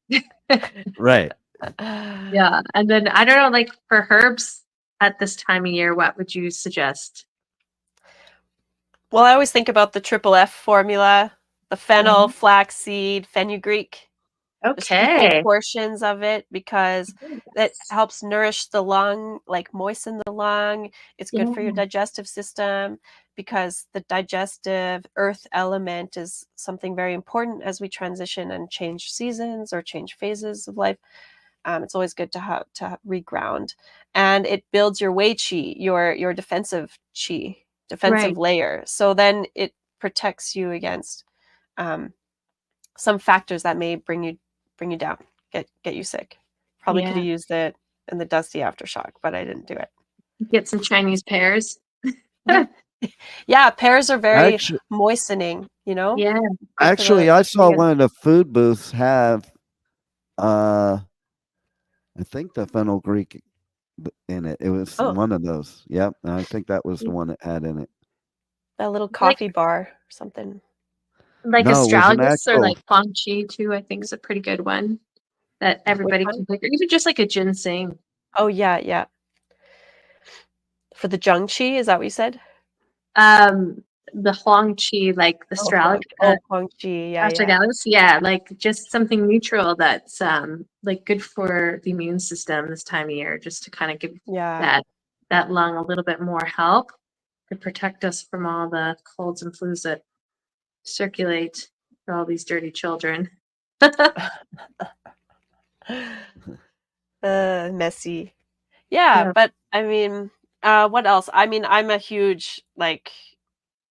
[SPEAKER 2] Right.
[SPEAKER 4] Yeah. And then I don't know, like for herbs at this time of year, what would you suggest?
[SPEAKER 3] Well, I always think about the triple F formula, the fennel, flaxseed, fenugreek. Just equal portions of it because that helps nourish the lung, like moisten the lung. It's good for your digestive system because the digestive earth element is something very important as we transition and change seasons or change phases of life. It's always good to reground, and it builds your wei qi, your defensive qi, defensive layer. So then it protects you against some factors that may bring you down, get you sick. Probably could have used it in the dusty aftershock, but I didn't do it.
[SPEAKER 4] Get some Chinese pears.
[SPEAKER 3] Yeah, pears are very moistening,
[SPEAKER 4] Yeah.
[SPEAKER 2] Actually, I saw one of the food booths have I think the fenugreek in it. It was one of those. Yep. And I think that was the one that had in it.
[SPEAKER 3] That little coffee bar or something.
[SPEAKER 4] Like astragalus or like Huang Chi too, I think is a pretty good one that everybody can take. Or even just like a ginseng.
[SPEAKER 3] Oh yeah. For the Zheng Qi, is that what you said?
[SPEAKER 4] The Huang Chi, like the
[SPEAKER 3] Huang Chi,
[SPEAKER 4] astragalus, like just something neutral that's like good for the immune system this time of year, just to kind of give that lung a little bit more help to protect us from all the colds and flus that circulate for all these dirty children.
[SPEAKER 3] Messy. Yeah, but I mean, what else? I mean, I'm a huge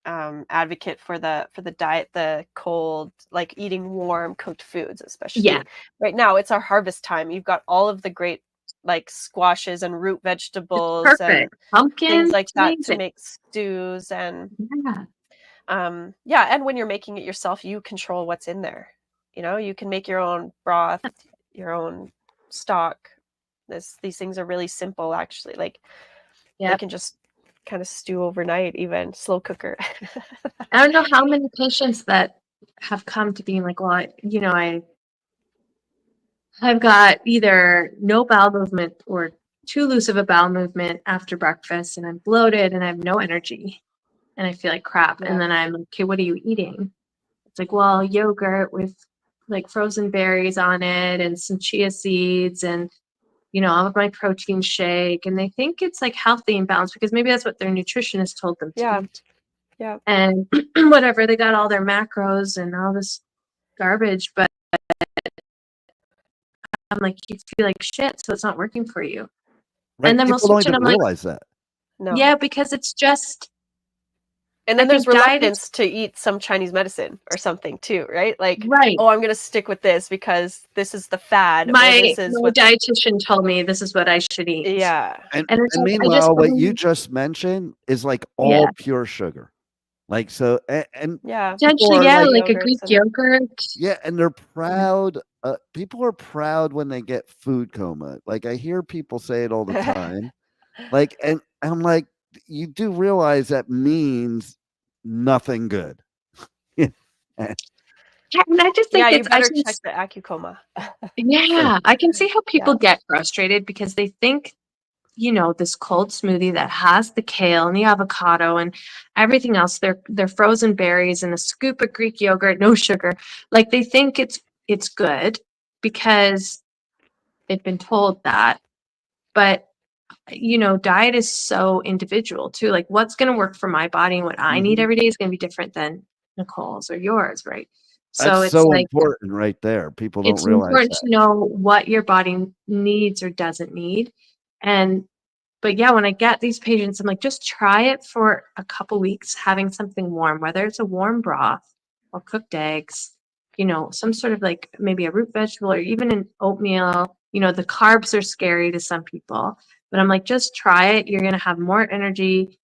[SPEAKER 3] advocate for the diet, the cold, like eating warm cooked foods, especially right now. It's our harvest time. You've got all of the great like squashes and root vegetables and
[SPEAKER 4] pumpkins,
[SPEAKER 3] things like that to make stews and and when you're making it yourself, you control what's in there. You can make your own broth, your own stock. These things are really simple, actually. Like they can just kind of stew overnight, even slow cooker.
[SPEAKER 4] I don't know how many patients that have come to being like, well, I've got either no bowel movement or too loose of a bowel movement after breakfast, and I'm bloated and I have no energy and I feel like crap. And then I'm like, okay, what are you eating? It's like, well, yogurt with like frozen berries on it and some chia seeds and all of my protein shake. And they think it's like healthy and balanced because maybe that's what their nutritionist told them to eat.
[SPEAKER 3] Yeah.
[SPEAKER 4] And whatever, they got all their macros and all this garbage, but I'm like, you feel like shit, so it's not working for you.
[SPEAKER 2] Right.
[SPEAKER 4] And then
[SPEAKER 2] people don't even realize that.
[SPEAKER 3] No.
[SPEAKER 4] Yeah, because it's just.
[SPEAKER 3] And then there's reluctance to eat some Chinese medicine or something too, right? Like, oh, I'm going to stick with this because this is the fad.
[SPEAKER 4] My dietitian told me this is what I should eat.
[SPEAKER 3] Yeah.
[SPEAKER 2] And meanwhile, what you just mentioned is like all pure sugar. Like, so, and
[SPEAKER 4] potentially, like a Greek yogurt.
[SPEAKER 2] Yeah. And they're proud. People are proud when they get food coma. Like, I hear people say it all the time. Like, and I'm like, you do realize that means nothing good.
[SPEAKER 4] And I just think
[SPEAKER 3] you better check the Acucoma.
[SPEAKER 4] I can see how people get frustrated because they think, this cold smoothie that has the kale and the avocado and everything else, they're frozen berries and a scoop of Greek yogurt, no sugar. Like they think it's good because they've been told that. But diet is so individual too. Like what's going to work for my body and what I need
[SPEAKER 2] Mhm.
[SPEAKER 4] every day is going to be different than Nicole's or yours, right?
[SPEAKER 2] That's
[SPEAKER 4] So it's
[SPEAKER 2] so
[SPEAKER 4] like,
[SPEAKER 2] important right there. People don't
[SPEAKER 4] it's
[SPEAKER 2] realize
[SPEAKER 4] important
[SPEAKER 2] that.
[SPEAKER 4] to know what your body needs or doesn't need. But yeah, when I get these patients, I'm like, just try it for a couple weeks, having something warm, whether it's a warm broth or cooked eggs, some sort of like maybe a root vegetable or even an oatmeal. The carbs are scary to some people, but I'm like, just try it. You're going to have more energy.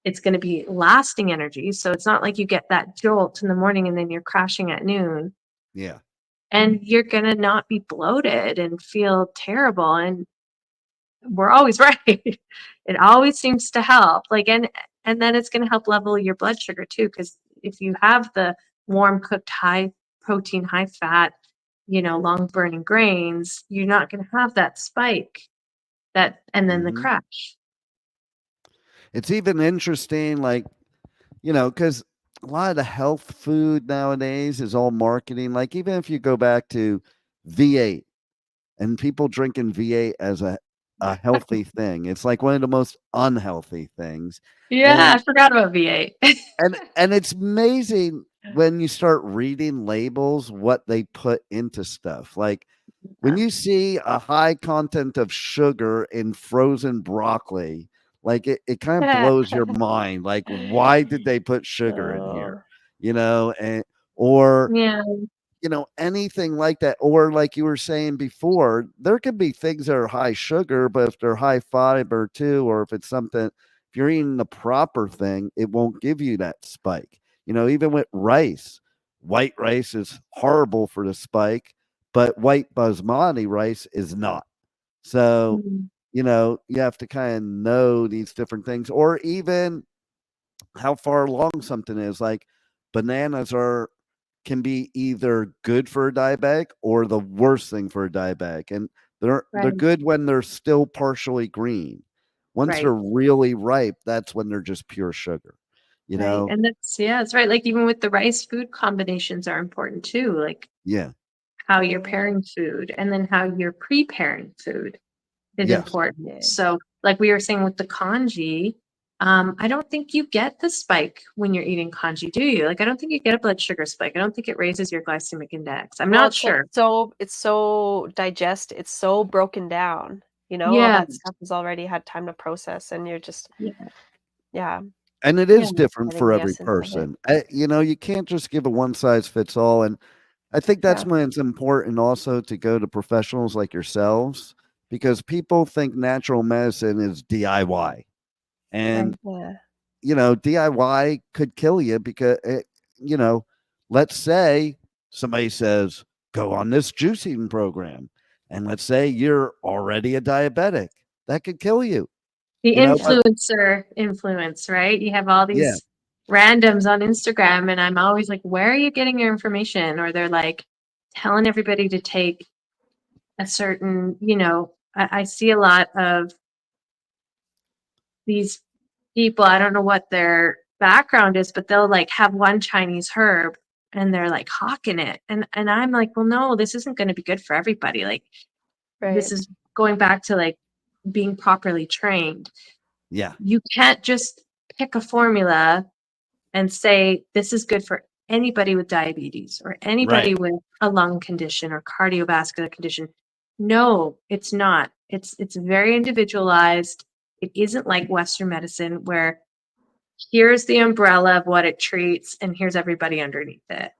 [SPEAKER 4] It's going to be lasting energy. So it's not like you get that jolt in the morning and then you're crashing at noon,
[SPEAKER 2] Yeah.
[SPEAKER 4] and you're going to not be bloated and feel terrible. And we're always right. It always seems to help. Like, and then it's going to help level your blood sugar too, because if you have the warm cooked high protein, high fat, long burning grains, you're not going to have that spike and then the
[SPEAKER 2] Mhm.
[SPEAKER 4] crash.
[SPEAKER 2] It's even interesting, like, because a lot of the health food nowadays is all marketing. Like, even if you go back to V8 and people drinking V8 as a healthy thing, it's like one of the most unhealthy things.
[SPEAKER 4] Yeah,
[SPEAKER 2] And
[SPEAKER 4] I forgot about V8.
[SPEAKER 2] and it's amazing when you start reading labels what they put into stuff. Like when you see a high content of sugar in frozen broccoli, like it kind of blows your mind. Like, why did they put sugar in
[SPEAKER 3] Oh,
[SPEAKER 2] here? And or
[SPEAKER 4] Yeah,
[SPEAKER 2] anything like that. Or like you were saying before, there could be things that are high sugar, but if they're high fiber too, or if it's something, if you're eating the proper thing, it won't give you that spike. Even with rice, white rice is horrible for the spike, but white basmati rice is not. So,
[SPEAKER 4] mm,
[SPEAKER 2] you have to kind of know these different things, or even how far along something is. Like bananas can be either good for a diabetic or the worst thing for a diabetic. And they're
[SPEAKER 4] right,
[SPEAKER 2] good when they're still partially green. Once
[SPEAKER 4] right,
[SPEAKER 2] they're really ripe, that's when they're just pure sugar. You
[SPEAKER 4] right.
[SPEAKER 2] know?
[SPEAKER 4] And that's right. Like even with the rice, food combinations are important too. Like
[SPEAKER 2] Yeah.
[SPEAKER 4] how you're
[SPEAKER 3] yeah,
[SPEAKER 4] pairing food and then how you're preparing food is
[SPEAKER 2] Yes.
[SPEAKER 4] important.
[SPEAKER 3] yeah.
[SPEAKER 4] So, like we were saying with the congee, I don't think you get the spike when you're eating congee, do you? Like, I don't think you get a blood sugar spike. I don't think it raises your glycemic index. I'm
[SPEAKER 3] Well,
[SPEAKER 4] not
[SPEAKER 3] it's like
[SPEAKER 4] sure.
[SPEAKER 3] it's so it's so broken down. All
[SPEAKER 4] Yeah,
[SPEAKER 3] that stuff has already had time to process, and you're just
[SPEAKER 4] yeah,
[SPEAKER 3] yeah,
[SPEAKER 2] And it
[SPEAKER 4] yeah,
[SPEAKER 2] is different
[SPEAKER 3] getting
[SPEAKER 2] for
[SPEAKER 3] the
[SPEAKER 2] every
[SPEAKER 3] essence of it.
[SPEAKER 2] person. You can't just give a one size fits all. And I think that's
[SPEAKER 3] Yeah,
[SPEAKER 2] when it's important also to go to professionals like yourselves, because people think natural medicine is DIY. And
[SPEAKER 4] right.
[SPEAKER 3] yeah,
[SPEAKER 2] DIY could kill you because you know, let's say somebody says, go on this juicing program. And let's say you're already a diabetic. That could kill you,
[SPEAKER 4] The
[SPEAKER 2] but
[SPEAKER 4] influencer influence, right? You have all
[SPEAKER 2] yeah,
[SPEAKER 4] these randoms on Instagram, and I'm always like, where are you getting your information? Or they're like telling everybody to take a certain, I see a lot of these people, I don't know what their background is, but they'll like have one Chinese herb and they're like hawking it. And I'm like, well, no, this isn't going to be good for everybody. Like
[SPEAKER 3] right,
[SPEAKER 4] this is going back to like being properly trained.
[SPEAKER 2] yeah,
[SPEAKER 4] You can't just pick a formula and say this is good for anybody with diabetes or
[SPEAKER 2] right.
[SPEAKER 4] anybody with a lung condition or cardiovascular condition. No, it's not. It's very individualized. It isn't like Western medicine where here's the umbrella of what it treats and here's everybody underneath it.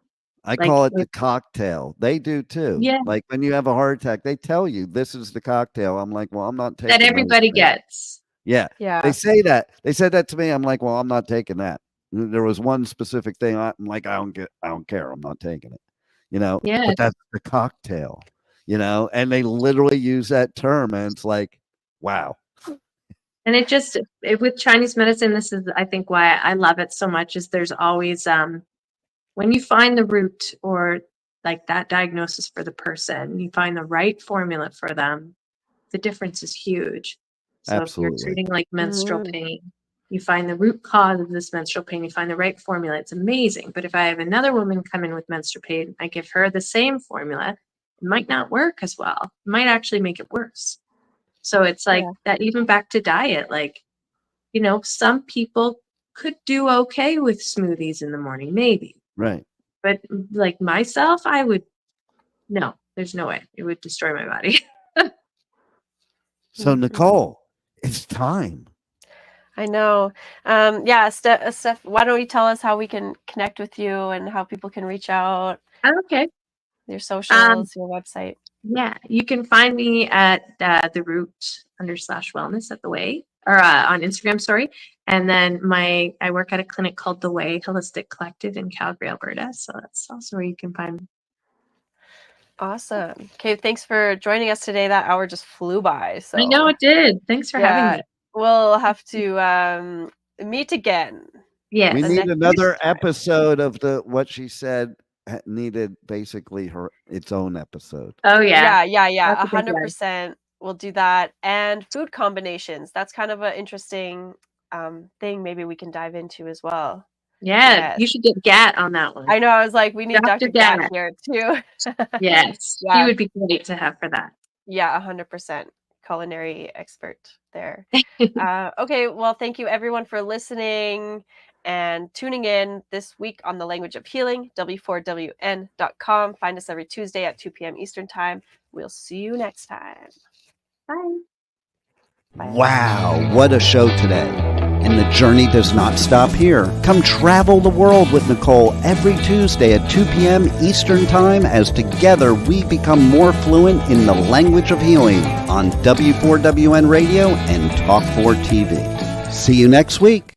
[SPEAKER 2] I
[SPEAKER 4] Like
[SPEAKER 2] call it the cocktail. They do too.
[SPEAKER 4] yeah,
[SPEAKER 2] Like when you have a heart attack, they tell you this is the cocktail. I'm like, well, I'm not
[SPEAKER 4] that
[SPEAKER 2] taking those
[SPEAKER 4] everybody
[SPEAKER 2] things.
[SPEAKER 4] gets.
[SPEAKER 2] Yeah, they
[SPEAKER 3] yeah,
[SPEAKER 2] say that. They said that to me. I'm like, well, I'm not taking that. There was one specific thing. I'm like, I don't care. I'm not taking it.
[SPEAKER 4] Yeah.
[SPEAKER 2] But that's the cocktail. And they literally use that term, and it's like, wow.
[SPEAKER 4] And with Chinese medicine, this is I think why I love it so much is there's always when you find the root or like that diagnosis for the person, you find the right formula for them, the difference is huge. So if you're
[SPEAKER 2] Absolutely.
[SPEAKER 4] treating like menstrual
[SPEAKER 3] mhm,
[SPEAKER 4] pain, you find the root cause of this menstrual pain, you find the right formula, it's amazing. But if I have another woman come in with menstrual pain, I give her the same formula, it might not work as well. It might actually make it worse. So it's like that, even back to diet, like, you know, some people could do okay with smoothies in the morning, maybe.
[SPEAKER 2] Right.
[SPEAKER 4] But like myself, no, there's no way. It would destroy my body.
[SPEAKER 2] So, Nicole, it's time.
[SPEAKER 3] I know. Steph, why don't you tell us how we can connect with you and how people can reach out?
[SPEAKER 4] Okay.
[SPEAKER 3] Your socials, your website.
[SPEAKER 4] Yeah, you can find me at the root_wellness at The Way, or on Instagram, sorry. And then I work at a clinic called The Way Holistic Collective in Calgary, Alberta. So that's also where you can find me.
[SPEAKER 3] Awesome. Okay, thanks for joining us today. That hour just flew by. So
[SPEAKER 4] I know it did. Thanks for having me.
[SPEAKER 3] We'll have to meet again.
[SPEAKER 4] Yeah,
[SPEAKER 2] We
[SPEAKER 3] the
[SPEAKER 2] need
[SPEAKER 3] next
[SPEAKER 2] another
[SPEAKER 3] time.
[SPEAKER 2] episode of what she said needed basically its own episode.
[SPEAKER 4] Oh yeah.
[SPEAKER 3] Yeah.
[SPEAKER 4] That's a big one.
[SPEAKER 3] 100%. We'll do that. And food combinations. That's kind of an interesting thing maybe we can dive into as well.
[SPEAKER 4] Yeah,
[SPEAKER 3] Yes.
[SPEAKER 4] you should get Gat on that one.
[SPEAKER 3] I know. I was like, we need
[SPEAKER 4] Dr.
[SPEAKER 3] Dr. Gat
[SPEAKER 4] Gat.
[SPEAKER 3] here too.
[SPEAKER 4] Yes,
[SPEAKER 3] Yeah.
[SPEAKER 4] he would be great to have for that.
[SPEAKER 3] Yeah, 100%. Culinary expert there. Okay, well, thank you everyone for listening and tuning in this week on The Language of Healing, w4wn.com. Find us every Tuesday at 2 p.m. Eastern Time. We'll see you next time.
[SPEAKER 4] Bye.
[SPEAKER 2] Wow, what a show today. And the journey does not stop here. Come travel the world with Nicole every Tuesday at 2 p.m. Eastern Time as together we become more fluent in the language of healing on W4WN Radio and Talk4 TV. See you next week.